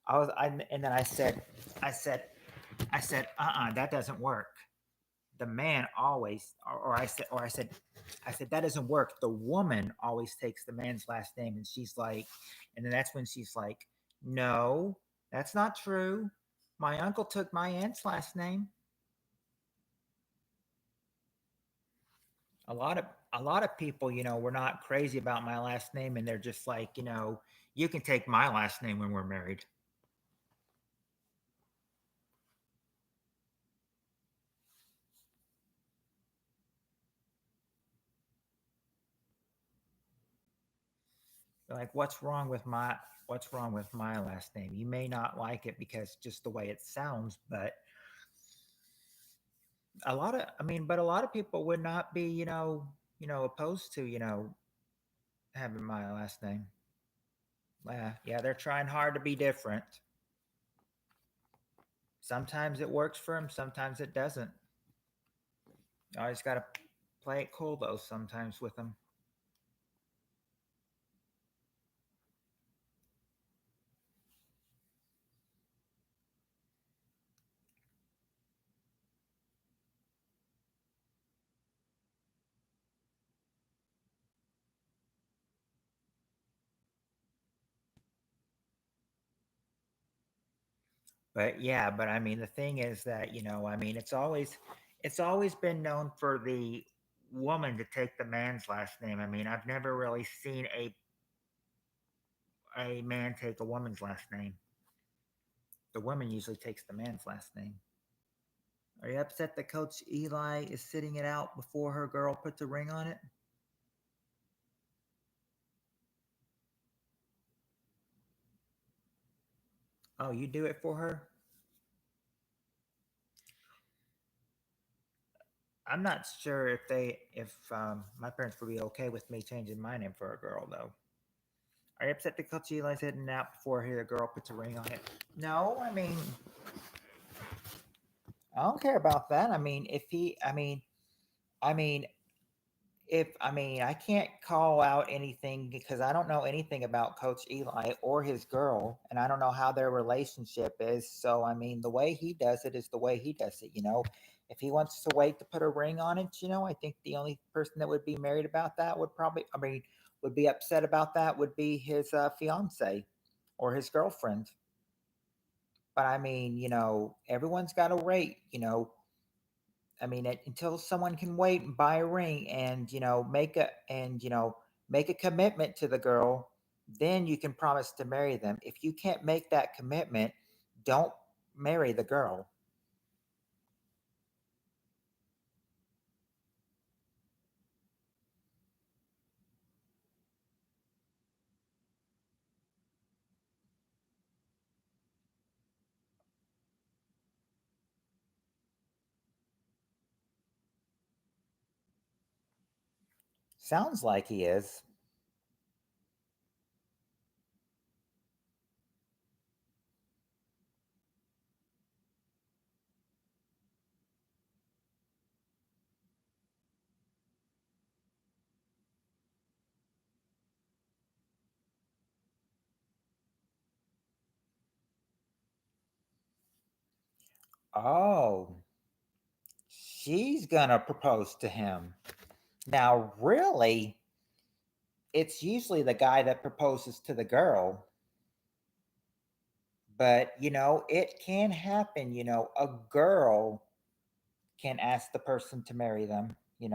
and then I said, that doesn't work. The man always, I said that doesn't work. The woman always takes the man's last name, and she's like, and then that's when she's like, no, that's not true. My uncle took my aunt's last name. A lot of a lot of people, were not crazy about my last name, and they're just like, you can take my last name when we're married. They're like, what's wrong with my last name? You may not like it because just the way it sounds, but a lot of people would not be, opposed to, having my last name. Yeah, they're trying hard to be different. Sometimes it works for them, sometimes it doesn't. You always got to play it cool though. Sometimes with them. But yeah, but the thing is that, it's always been known for the woman to take the man's last name. I've never really seen a man take a woman's last name. The woman usually takes the man's last name. Are you upset that Coach Eli is sitting it out before her girl puts a ring on it? Oh, you do it for her? I'm not sure if my parents would be okay with me changing my name for a girl though. Are you upset that Coach Eli's hitting it out before the girl puts a ring on it? No, I don't care about that. If he, I mean, if I can't call out anything because I don't know anything about Coach Eli or his girl, and I don't know how their relationship is. So the way he does it is the way he does it. If he wants to wait to put a ring on it, I think the only person that would be married about that would probably, would be upset about that would be his fiance or his girlfriend. But everyone's got to wait. Until someone can wait and buy a ring and make a commitment to the girl, then you can promise to marry them. If you can't make that commitment, don't marry the girl. Sounds like he is. Oh, she's gonna propose to him. Now, really, it's usually the guy that proposes to the girl, but it can happen. A girl can ask the person to marry them. It's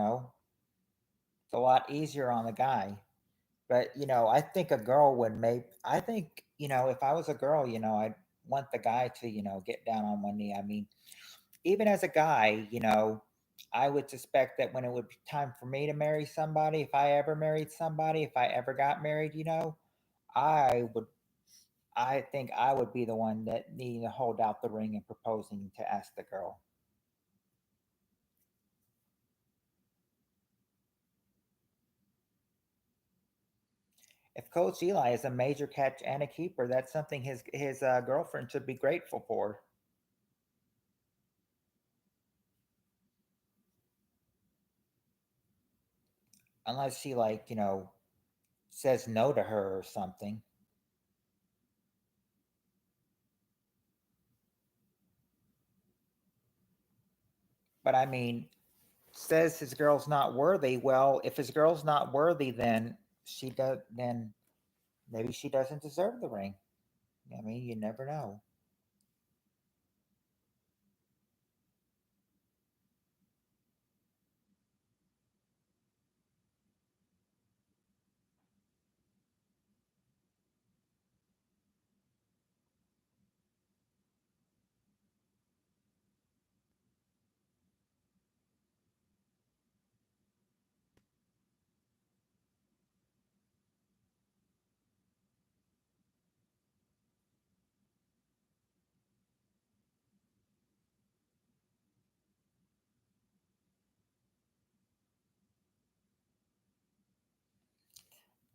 a lot easier on the guy. But I think a girl would make. I think if I was a girl, I'd want the guy to get down on one knee. Even as a guy, I would suspect that when it would be time for me to marry somebody, if I ever married somebody, if I ever got married, I would I think I would be the one that needing to hold out the ring and proposing to ask the girl. If Coach Eli is a major catch and a keeper, that's something his girlfriend should be grateful for. Unless she says no to her or something. But I mean, says his girl's not worthy. Well, if his girl's not worthy, then she does. Then maybe she doesn't deserve the ring. I mean, you never know.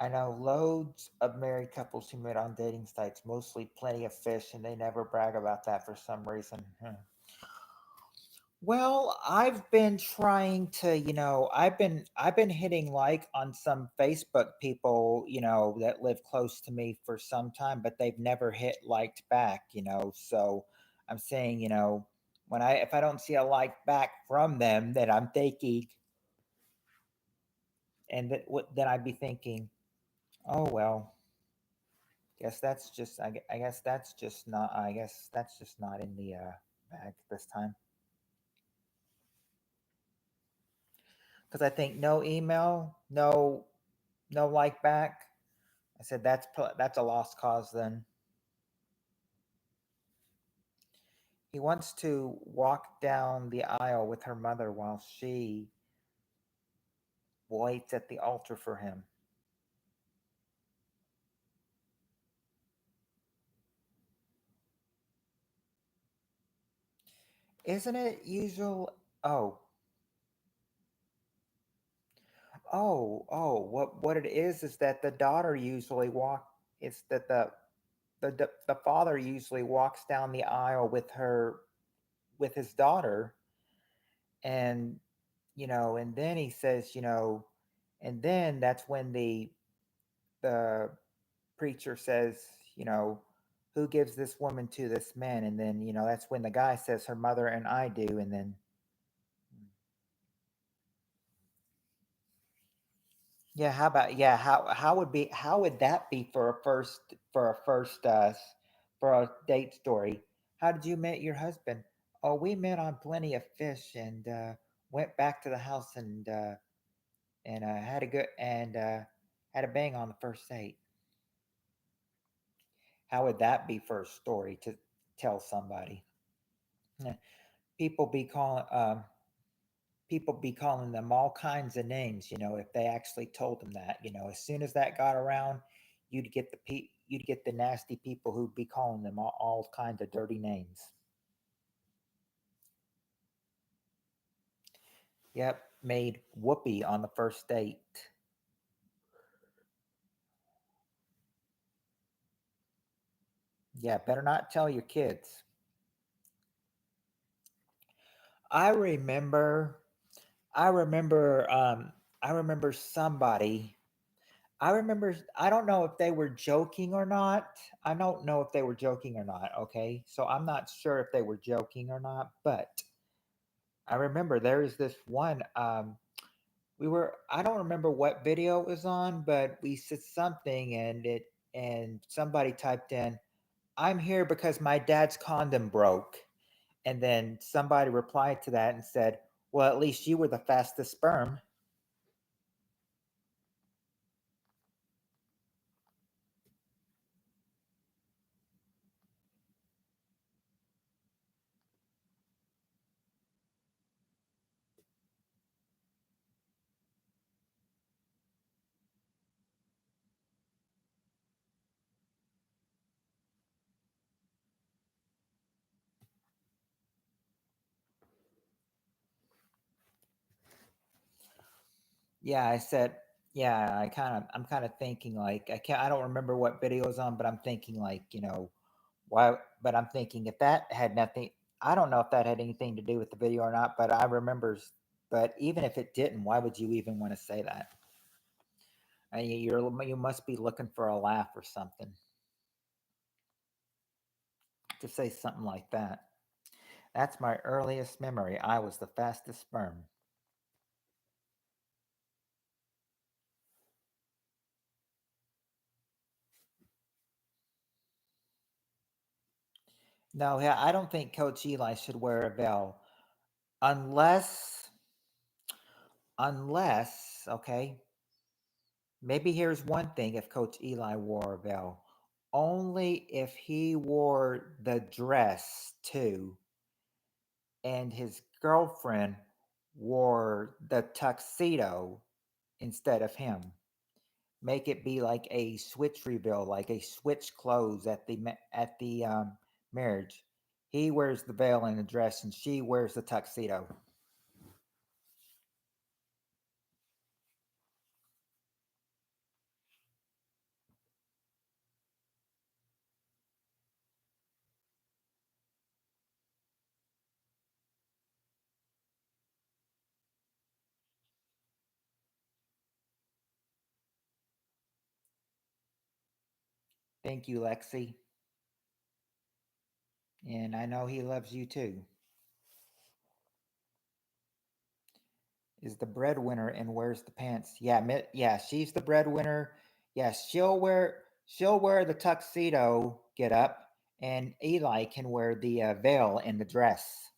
I know loads of married couples who met on dating sites, mostly plenty of fish, and they never brag about that for some reason. Well, I've been trying to, I've been hitting like on some Facebook people, that live close to me for some time, but they've never hit liked back. So I'm saying, when I if I don't see a like back from them, then I'm thinking, and then I'd be thinking, oh well, I guess that's just not I guess that's just not in the bag this time. Because I think no email, no like back. I said that's a lost cause. Then he wants to walk down the aisle with her mother while she waits at the altar for him. Isn't it usual? Oh, What it is that the daughter usually walk. It's that the father usually walks down the aisle with his daughter, and and then he says, and then that's when the preacher says, you know, who gives this woman to this man? And then, that's when the guy says her mother and I do. And then, yeah, how would that be for a date story? How did you meet your husband? Oh, we met on Plenty of Fish and went back to the house and had a good and had a bang on the first date. How would that be for a story to tell somebody? Yeah, people be calling people be calling them all kinds of names, if they actually told them that. As soon as that got around, you'd get the nasty people who'd be calling them all kinds of dirty names. Yep, made whoopee on the first date. Yeah, better not tell your kids. I remember I remember I remember somebody I don't know if they were joking or not. I don't know if they were joking or not, okay? So I'm not sure if they were joking or not, but I remember there is this one I don't remember what video it was on, but we said something and somebody typed in, "I'm here because my dad's condom broke." And then somebody replied to that and said, "Well, at least you were the fastest sperm." Yeah, I said, yeah, I'm kind of thinking like, I don't remember what video is on, but I'm thinking like, why, but I'm thinking if that had nothing, I don't know if that had anything to do with the video or not, but I remember, but even if it didn't, why would you even want to say that? You must be looking for a laugh or something to say something like that. That's my earliest memory. I was the fastest sperm. No, yeah, I don't think Coach Eli should wear a veil unless, okay, maybe here's one thing if Coach Eli wore a veil. Only if he wore the dress too, and his girlfriend wore the tuxedo instead of him. Make it be like a switch reveal, like a switch clothes at the marriage. He wears the veil and the dress, and she wears the tuxedo. Thank you, Lexi. And I know he loves you too. Is the breadwinner and wears the pants. Yeah, yeah, she's the breadwinner. Yeah, she'll wear the tuxedo get up, and Eli can wear the veil and the dress.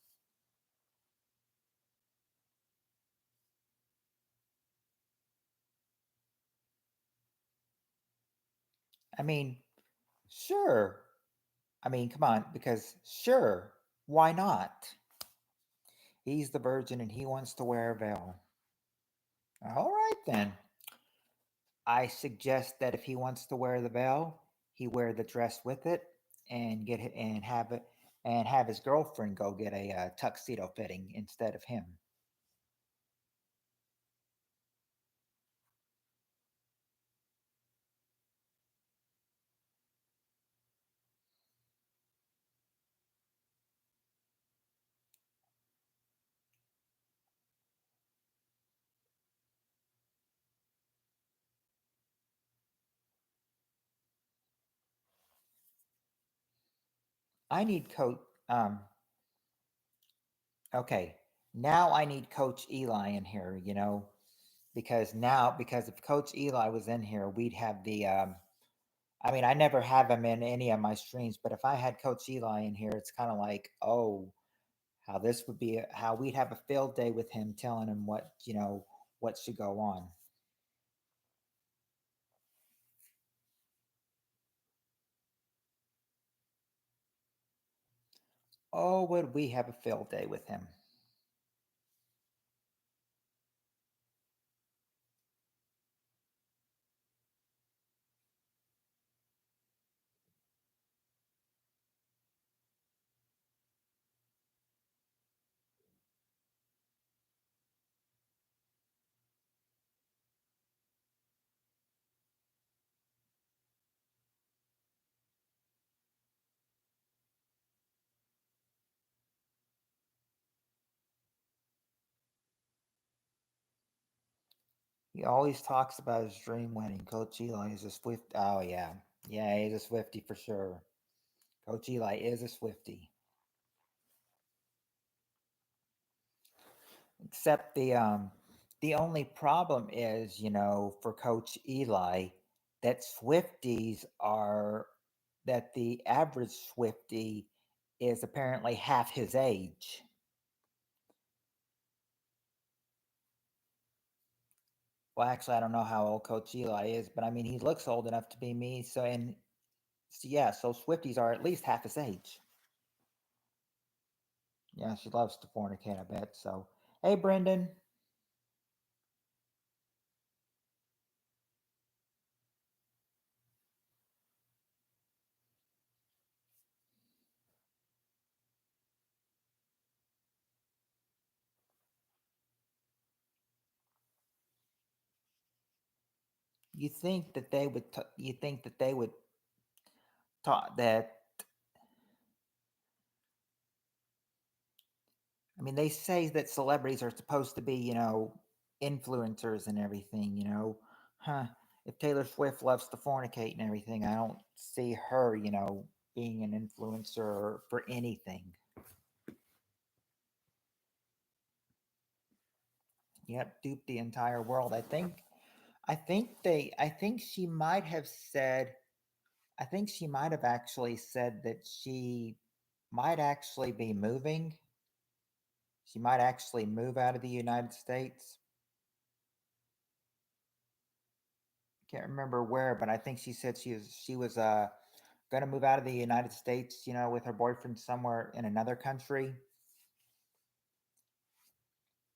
I mean, sure. I mean, come on, because sure, why not? He's the virgin and he wants to wear a veil. All right then. I suggest that if he wants to wear the veil, he wear the dress with it and get it and have it and have his girlfriend go get a tuxedo fitting instead of him. I need coach. Okay, now I need Coach Eli in here. Because if Coach Eli was in here, we'd have the. I mean, I never have him in any of my streams, but if I had Coach Eli in here, it's kind of like, oh, how this would be, how we'd have a field day with him, telling him what should go on. Oh, would we have a field day with him? He always talks about his dream wedding. Coach Eli is a Swift. Oh yeah, yeah, he's a Swifty for sure. Coach Eli is a Swifty. Except the only problem is, for Coach Eli, that Swifties are that the average Swifty is apparently half his age. Well, actually, I don't know how old Coach Eli is, but I mean, he looks old enough to be me. So yeah, so Swifties are at least half his age. Yeah, she loves to fornicate, I bet. So, hey, Brendan. you think that they would you think that they would talk that I mean, they say that celebrities are supposed to be, influencers and everything, Huh. If Taylor Swift loves to fornicate and everything, I don't see her, being an influencer for anything. Yep, duped the entire world. I think she might have said, I think she might have actually said that she might actually be moving. She might actually move out of the United States. Can't remember where, but I think she said she was going to move out of the United States, with her boyfriend somewhere in another country,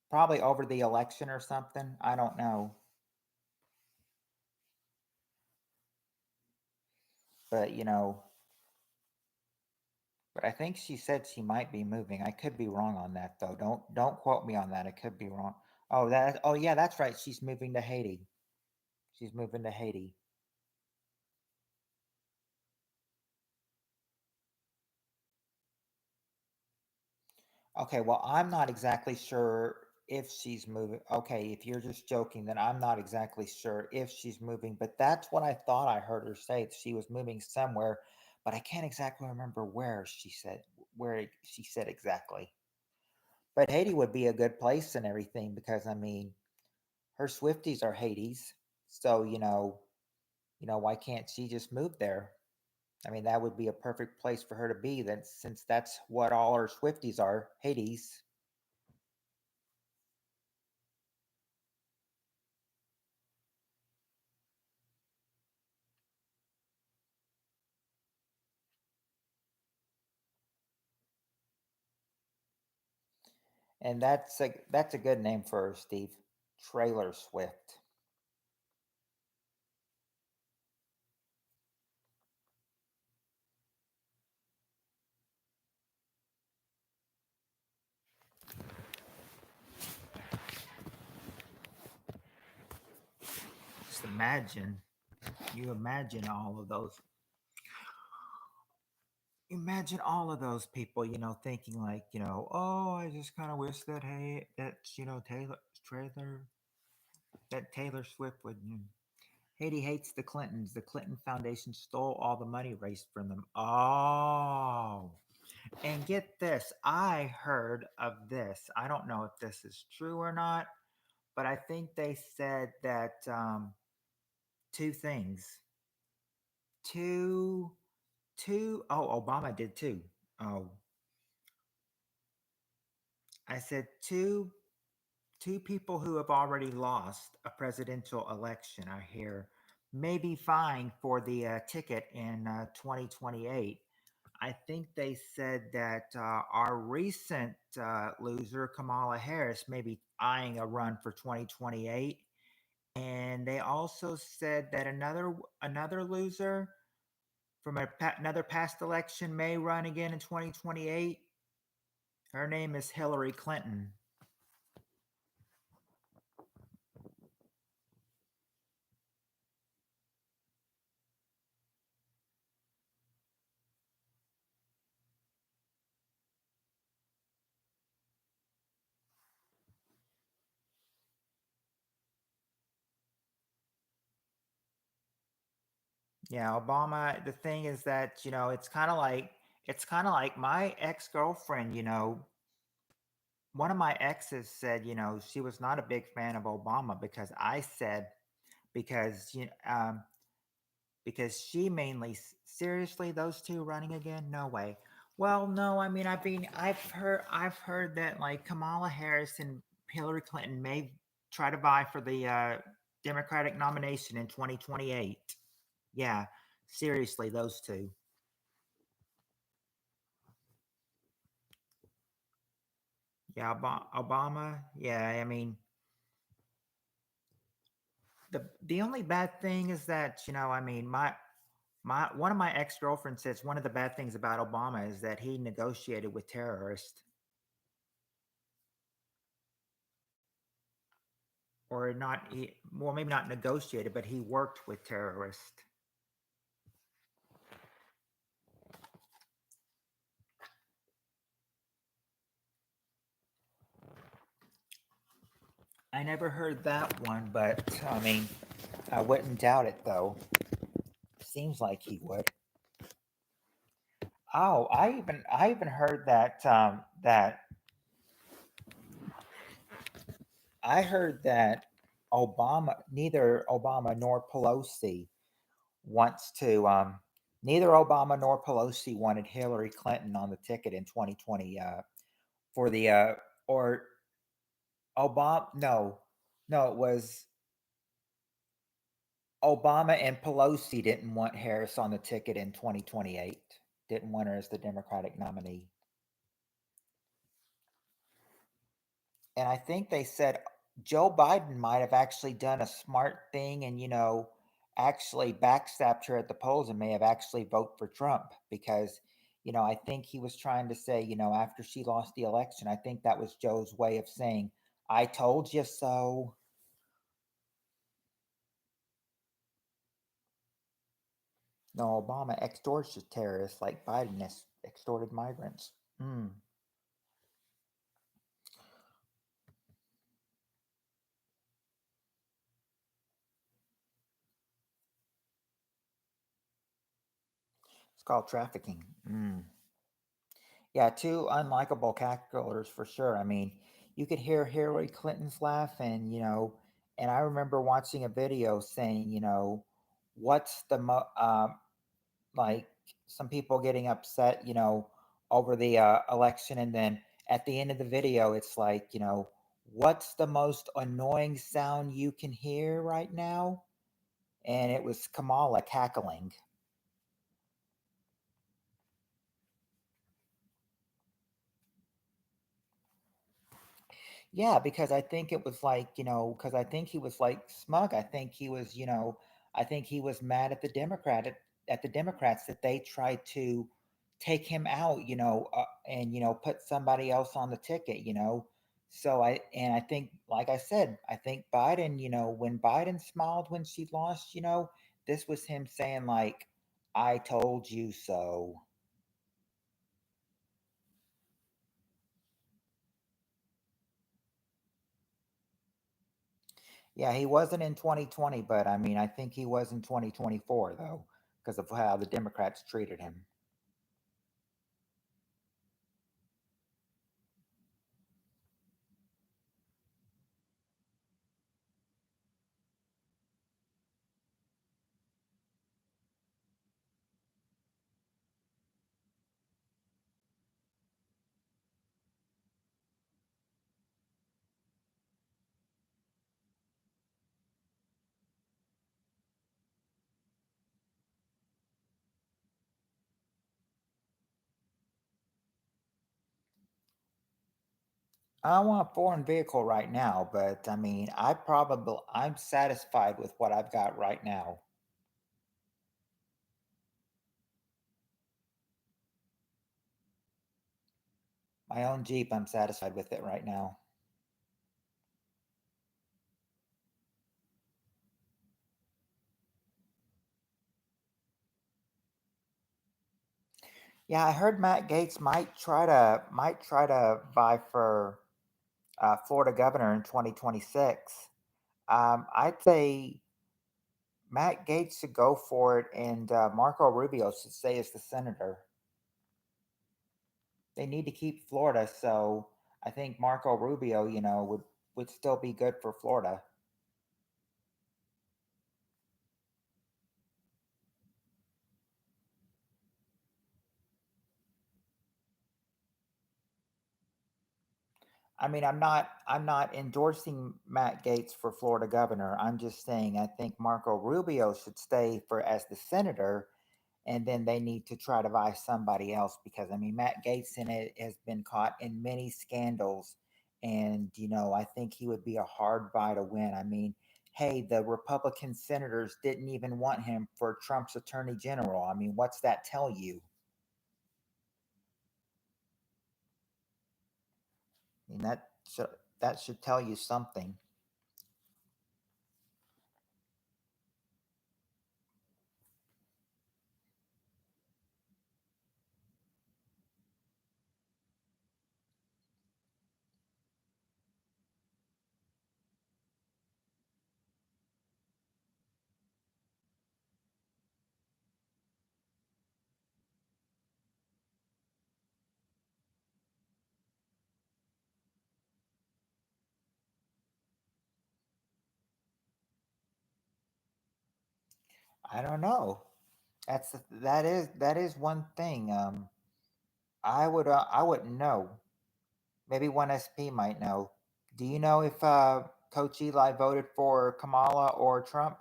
probably over the election or something. I don't know, but but I think she said she might be moving. I could be wrong on that though. Don't quote me on that. I could be wrong. Oh yeah, that's right. She's moving to Haiti. She's moving to Haiti. Okay, well, I'm not exactly sure if she's moving. Okay, if you're just joking, then I'm not exactly sure if she's moving, but that's what I thought I heard her say. She was moving somewhere, but I can't exactly remember where she said exactly. But Haiti would be a good place and everything because I mean, her Swifties are Hades. So, why can't she just move there? I mean, that would be a perfect place for her to be then since that's what all her Swifties are, Hades. And that's a good name for her, Steve. Trailer Swift. Just imagine, you imagine all of those. Imagine all of those people, thinking like, oh, I just kind of wish that hey, that that Taylor Swift would. Haiti hates the Clintons. The Clinton Foundation stole all the money raised from them. Oh, and get this, I heard of this. I don't know if this is true or not, but I think they said that two things. Two, oh, Obama did too. Oh, I said two people who have already lost a presidential election are here, may be fined for the ticket in 2028. I think they said that our recent loser, Kamala Harris, may be eyeing a run for 2028. And they also said that another loser from another past election may run again in 2028. Her name is Hillary Clinton. Yeah, Obama. The thing is that it's kind of like my ex girlfriend. One of my exes said she was not a big fan of Obama because I said because because she mainly seriously those two running again, no way. Well, no, I mean I've heard that like Kamala Harris and Hillary Clinton may try to vie for the Democratic nomination in 2028. Yeah, seriously, those two. Yeah, Obama. Yeah, I mean the only bad thing is that I mean my one of my ex girlfriends says one of the bad things about Obama is that he negotiated with terrorists. or not, well, maybe not negotiated, but he worked with terrorists. I never heard that one, but I mean, I wouldn't doubt it though. Seems like he would. Oh, I even heard that I heard that Obama, neither Obama nor Pelosi wants to. Neither Obama nor Pelosi wanted Hillary Clinton on the ticket in 2020 for the or Obama. No, no, it was Obama and Pelosi didn't want Harris on the ticket in 2028. Didn't want her as the Democratic nominee. And I think they said Joe Biden might have actually done a smart thing and, actually backstabbed her at the polls and may have actually voted for Trump because, I think he was trying to say, after she lost the election, I think that was Joe's way of saying, I told you so. No, Obama extorts terrorists like Biden has extorted migrants. Hmm. It's called trafficking. Hmm. Yeah, two unlikable characters for sure. I mean, you could hear Hillary Clinton's laugh, and I remember watching a video saying, what's the like some people getting upset, over the election, and then at the end of the video, it's like, what's the most annoying sound you can hear right now? And it was Kamala cackling. Yeah, because I think it was like, because I think he was like smug. I think he was, I think he was mad at the Democrats that they tried to take him out, and put somebody else on the ticket. I think, like I said, I think Biden, when Biden smiled when she lost, this was him saying like, "I told you so." Yeah, he wasn't in 2020, but I mean, I think he was in 2024 though, because of how the Democrats treated him. I want a foreign vehicle right now, but I mean, I'm satisfied with what I've got right now. My own Jeep, I'm satisfied with it right now. Yeah, I heard Matt Gaetz might try to vie for Florida governor in 2026. I'd say Matt Gaetz should go for it, and Marco Rubio should stay as the senator. They need to keep Florida, so I think Marco Rubio, would still be good for Florida. I mean, I'm not endorsing Matt Gaetz for Florida governor. I'm just saying I think Marco Rubio should stay for as the senator, and then they need to try to vie somebody else because I mean Matt Gaetz in it has been caught in many scandals, and I think he would be a hard buy to win. I mean, hey, the Republican senators didn't even want him for Trump's attorney general. I mean, what's that tell you? I mean that should tell you something. I don't know. That is one thing. I wouldn't know. Maybe one SP might know. Do you know if Coach Eli voted for Kamala or Trump?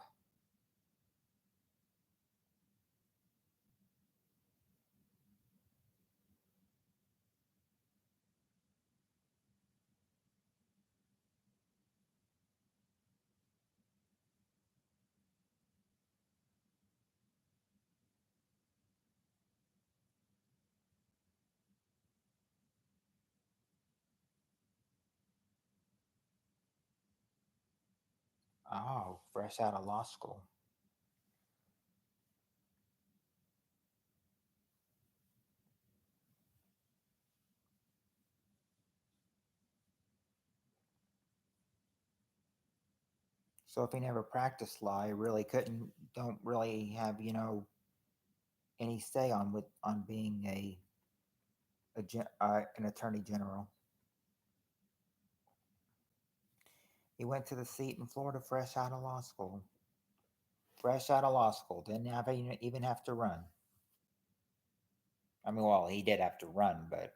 Oh, fresh out of law school. So if he never practiced law, he really couldn't. Don't really have any say on with on being an attorney general. He went to the seat in Florida fresh out of law school. Fresh out of law school, didn't have even have to run. I mean, well, he did have to run, but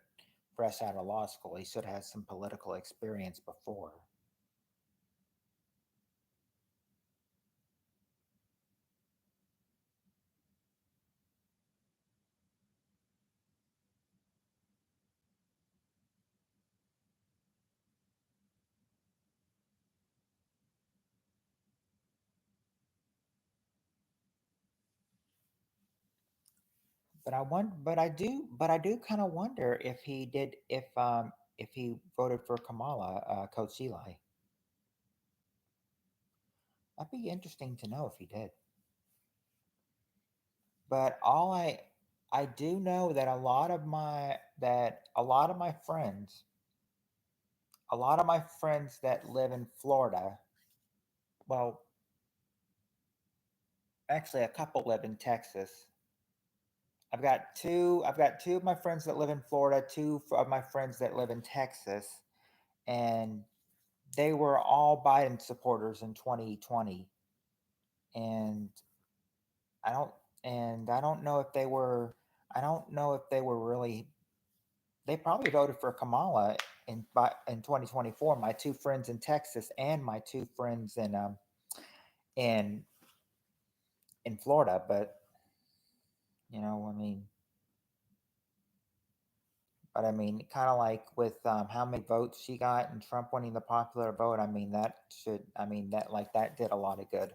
fresh out of law school, he should have had some political experience before. But I do kind of wonder if he did, if he voted for Kamala, Coach Eli. That'd be interesting to know if he did. But I do know that a lot of my friends, a lot of my friends that live in Florida, well, actually a couple live in Texas. I've got two of my friends that live in Florida, two of my friends that live in Texas, and they were all Biden supporters in 2020. And I don't I don't know if they were, I don't know if they were really, they probably voted for Kamala in 2024. My two friends in Texas and my two friends in in Florida, but I mean, but I mean, kind of like with how many votes she got and Trump winning the popular vote. I mean, I mean that like that did a lot of good.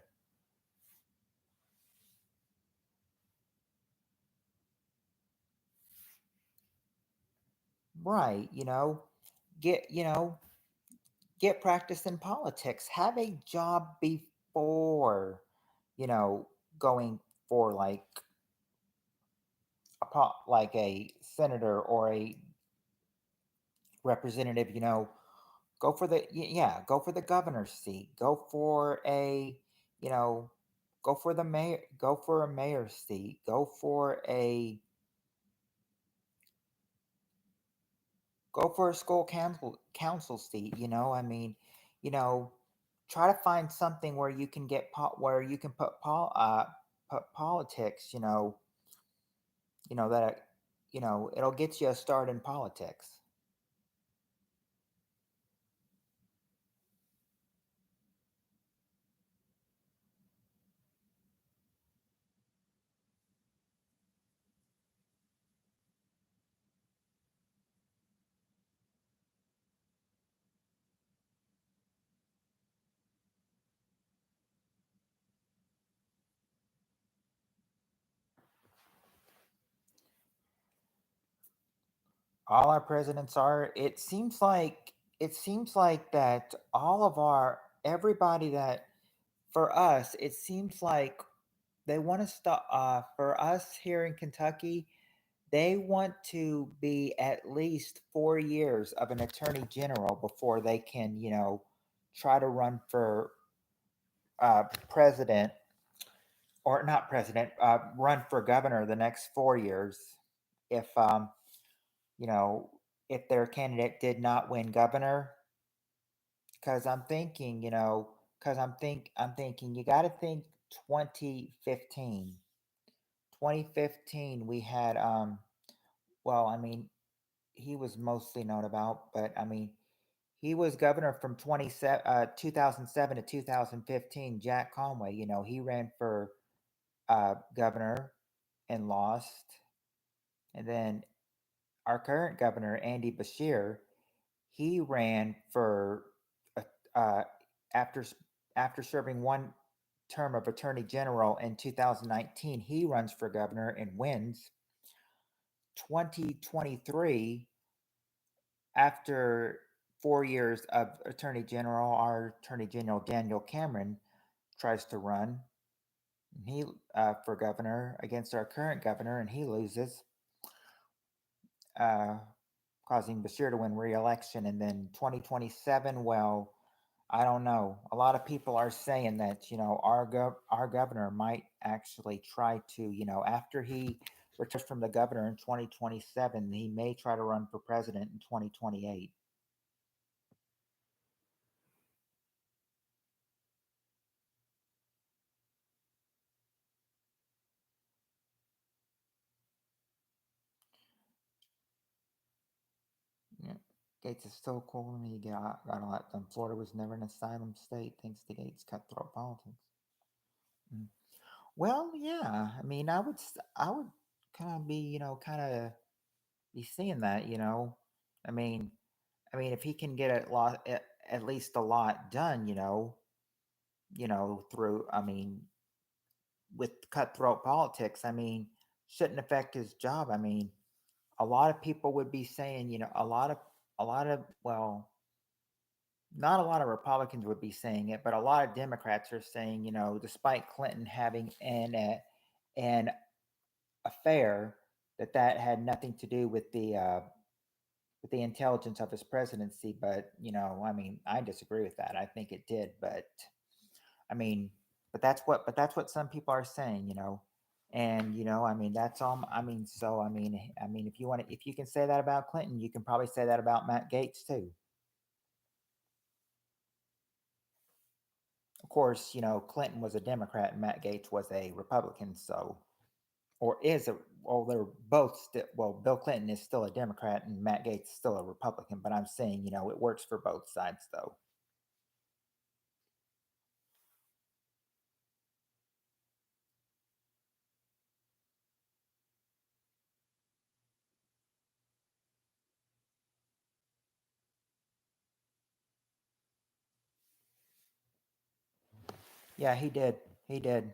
Right? Get get practice in politics. Have a job before you know going for like a senator or a representative. Go for yeah, go for the governor's seat. Go for a you know go for the mayor. Go for a mayor's seat. Go for a school council seat. I mean, you know, try to find something where you can where you can put politics. That it'll get you a start in politics. All our presidents are. It seems like that all of our everybody that for us, it seems like they want to stop. For us here in Kentucky, they want to be at least 4 years of an attorney general before they can, try to run for president or not president, run for governor the next 4 years. If you know, if their candidate did not win governor, because I'm thinking, I'm thinking you got to think 2015. 2015, we had, well, I mean, he was mostly known about, but I mean, he was governor from 2007 to 2015. Jack Conway, he ran for governor and lost. And then our current governor, Andy Bashir, he ran for uh, uh, after after serving one term of attorney general in 2019. He runs for governor and wins. 2023, after 4 years of attorney general, our attorney general Daniel Cameron tries to run. He for governor against our current governor, and he loses, uh, causing Bashir to win re-election. And then 2027, well, I don't know. A lot of people are saying that our governor might actually try to, after he retires from the governor in 2027, he may try to run for president in 2028. Yeah. Gates is so cool when he got a lot done. Florida was never an asylum state thanks to Gates' cutthroat politics. Mm. Well, yeah. I mean, I would kind of be, kind of be seeing that, I mean, if he can get at least a lot done, through, with cutthroat politics, shouldn't affect his job. A lot of people would be saying, a lot of, well, not a lot of Republicans would be saying it, but a lot of Democrats are saying, despite Clinton having an affair, that had nothing to do with the intelligence of his presidency. But I disagree with that. I think it did, but I mean, that's what some people are saying, and that's all. If you if you can say that about Clinton, you can probably say that about Matt Gates too. Of course, Clinton was a Democrat and Matt Gates was a Republican, so or is a well, they're both still well, Bill Clinton is still a Democrat and Matt Gates is still a Republican, but I'm saying, it works for both sides though. Yeah, he did. He did.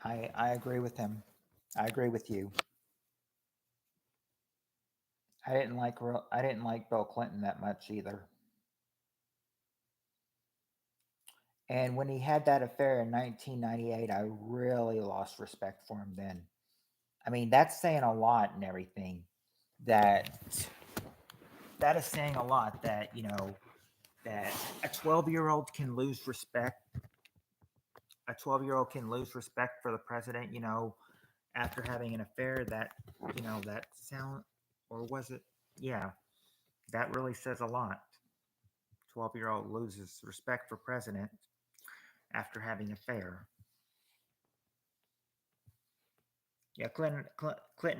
I agree with him. I agree with you. I didn't like Bill Clinton that much either. And when he had that affair in 1998, I really lost respect for him then. That's saying a lot and everything. That that is saying a lot that, that a 12-year-old can lose respect. A 12-year-old can lose respect for the president, after having an affair that, that sound or was it? Yeah, that really says a lot. 12-year-old loses respect for president after having an affair. Yeah, Clinton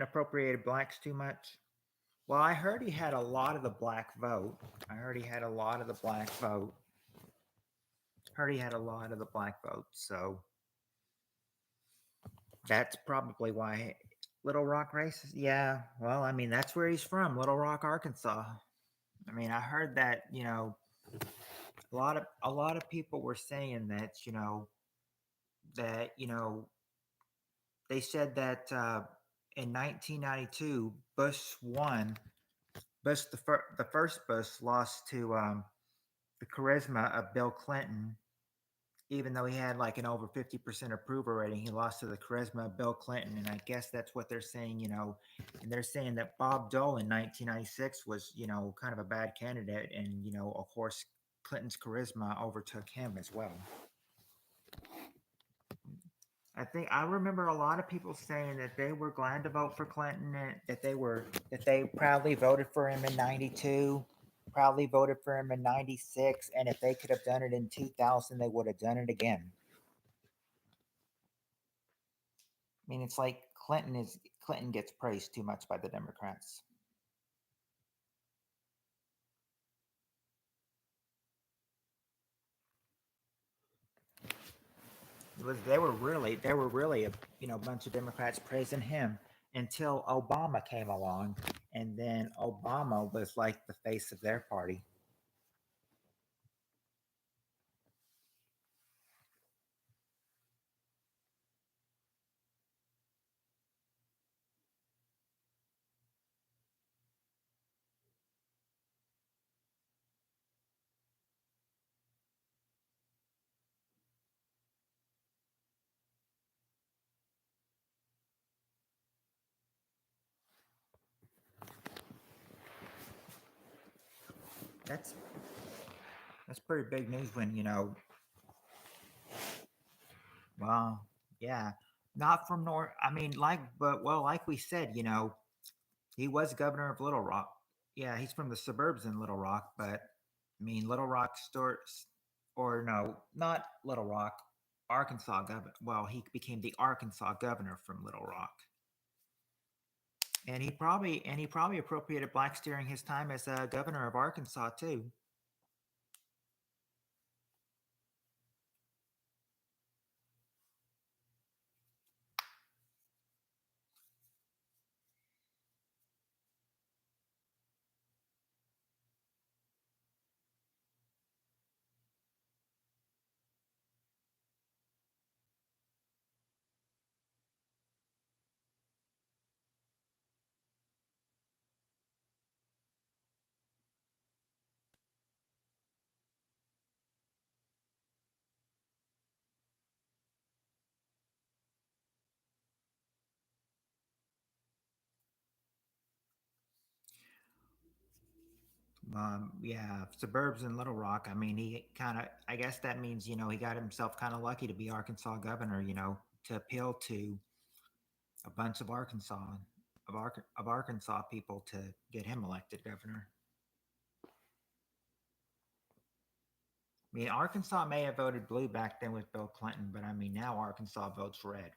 appropriated blacks too much. Well, I heard he had a lot of the black vote. I heard he had a lot of the black vote. Heard he had a lot of the black vote. So that's probably why Little Rock racist. Yeah, well, that's where he's from, Little Rock, Arkansas. I heard that, a lot of people were saying that, that, they said that in 1992, Bush won. The first Bush lost to the charisma of Bill Clinton, even though he had like an over 50% approval rating. He lost to the charisma of Bill Clinton, and I guess that's what they're saying. And they're saying that Bob Dole in 1996 was, kind of a bad candidate, and of course, Clinton's charisma overtook him as well. I think I remember a lot of people saying that they were glad to vote for Clinton, and that they proudly voted for him in '92, proudly voted for him in '96, and if they could have done it in 2000, they would have done it again. I mean, it's like Clinton gets praised too much by the Democrats. They were really a bunch of Democrats praising him until Obama came along, and then Obama was like the face of their party. That's that's pretty big news when well, yeah, not from North. I mean, like we said, he was governor of Little Rock. Yeah, he's from the suburbs in Little Rock, but I mean, Little Rock stores, or no, not Little Rock, Arkansas governor. Well, he became the Arkansas governor from Little Rock, and he probably appropriated blacks during his time as a governor of Arkansas too. Yeah, suburbs in Little Rock. I mean, he kind of. I guess that means he got himself kind of lucky to be Arkansas governor. To appeal to a bunch of Arkansas people to get him elected governor. I mean, Arkansas may have voted blue back then with Bill Clinton, but I mean now Arkansas votes red.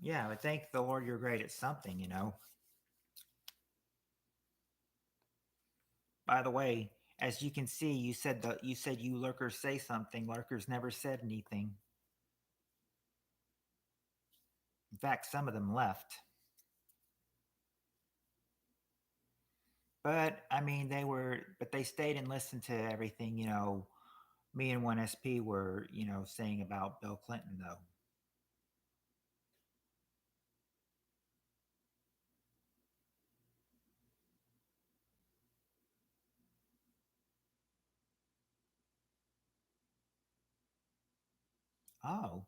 Yeah, but thank the Lord you're great at something. By the way, as you can see, you said you lurkers say something. Lurkers never said anything. In fact, some of them left. But I mean, but they stayed and listened to everything. Me and One SP were saying about Bill Clinton though. Oh,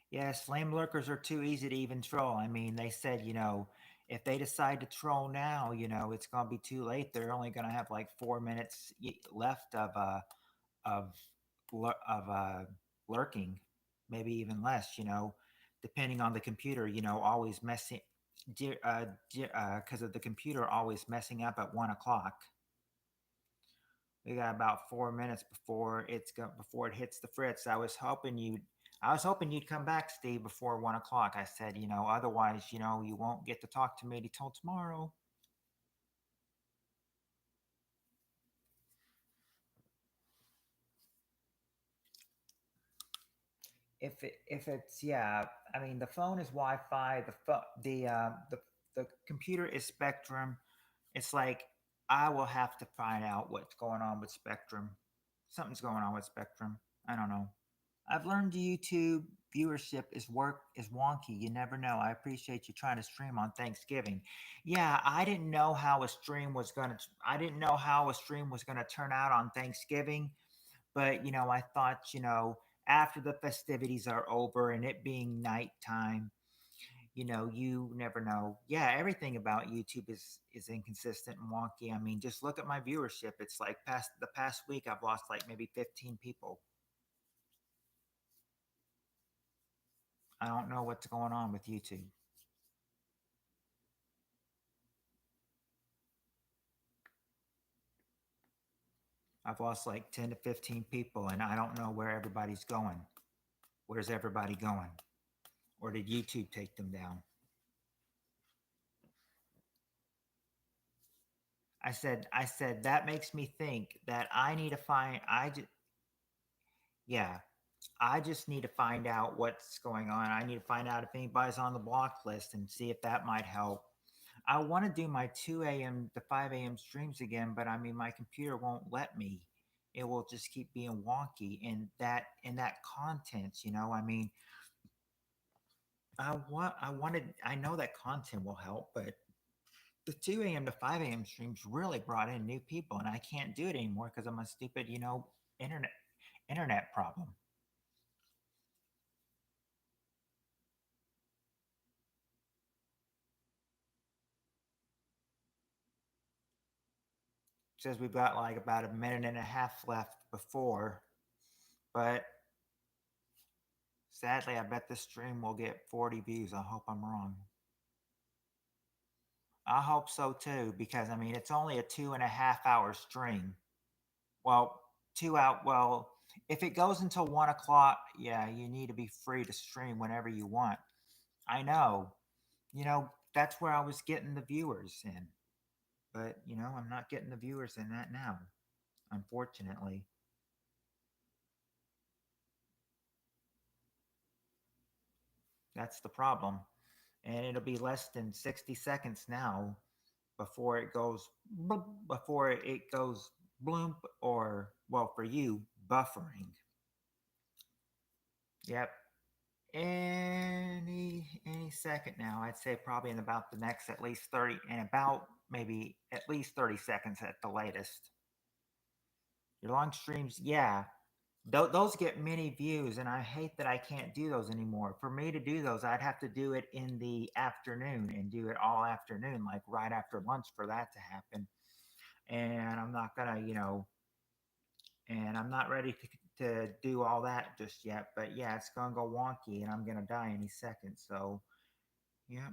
yes, lame lurkers are too easy to even troll. I mean, they said, if they decide to troll now, it's gonna be too late. They're only gonna have like 4 minutes left of lurking, maybe even less. Depending on the computer. Always messing, because of the computer always messing up at 1 o'clock. We got about 4 minutes before it hits the fritz. I was hoping you'd come back, Steve, before 1 o'clock. I said, otherwise, you won't get to talk to me till tomorrow. If it's yeah, I mean the phone is Wi-Fi. The computer is Spectrum. It's like I will have to find out what's going on with Spectrum. Something's going on with Spectrum. I don't know. I've learned YouTube viewership is wonky. You never know. I appreciate you trying to stream on Thanksgiving. Yeah, I didn't know how a stream was gonna turn out on Thanksgiving, but I thought, after the festivities are over and it being nighttime, You never know. Yeah, everything about YouTube is inconsistent and wonky. I mean, just look at my viewership. It's like past the past week I've lost like maybe 15 people. I don't know what's going on with YouTube. I've lost like 10 to 15 people and I don't know where everybody's going. Where's everybody going? Or did YouTube take them down? I said that makes me think that I need to find I just yeah, I just need to find out what's going on. I need to find out if anybody's on the block list and see if that might help. I want to do my 2 a.m. to 5 a.m. streams again, but I mean, my computer won't let me. It will just keep being wonky. And that content, I mean, I know that content will help, but the 2 a.m. to 5 a.m. streams really brought in new people, and I can't do it anymore because I'm a stupid, internet internet problem. Says we've got like about a minute and a half left before, but sadly, I bet this stream will get 40 views. I hope I'm wrong. I hope so too, because I mean, it's only a 2.5 hour stream. Well, well, if it goes until 1 o'clock, yeah, you need to be free to stream whenever you want. I know, that's where I was getting the viewers in, but I'm not getting the viewers in that now, unfortunately. That's the problem. And it'll be less than 60 seconds now before it goes before it goes bloom, or well, for you, buffering. Yep. Any second now. I'd say probably in about the next at least 30, and about maybe at least 30 seconds at the latest. Your long streams, yeah, those get many views, and I hate that I can't do those anymore. For me to do those, I'd have to do it in the afternoon and do it all afternoon, like right after lunch, for that to happen. And I'm not gonna, and I'm not ready to do all that just yet. But yeah, it's gonna go wonky, and I'm gonna die any second. So yeah,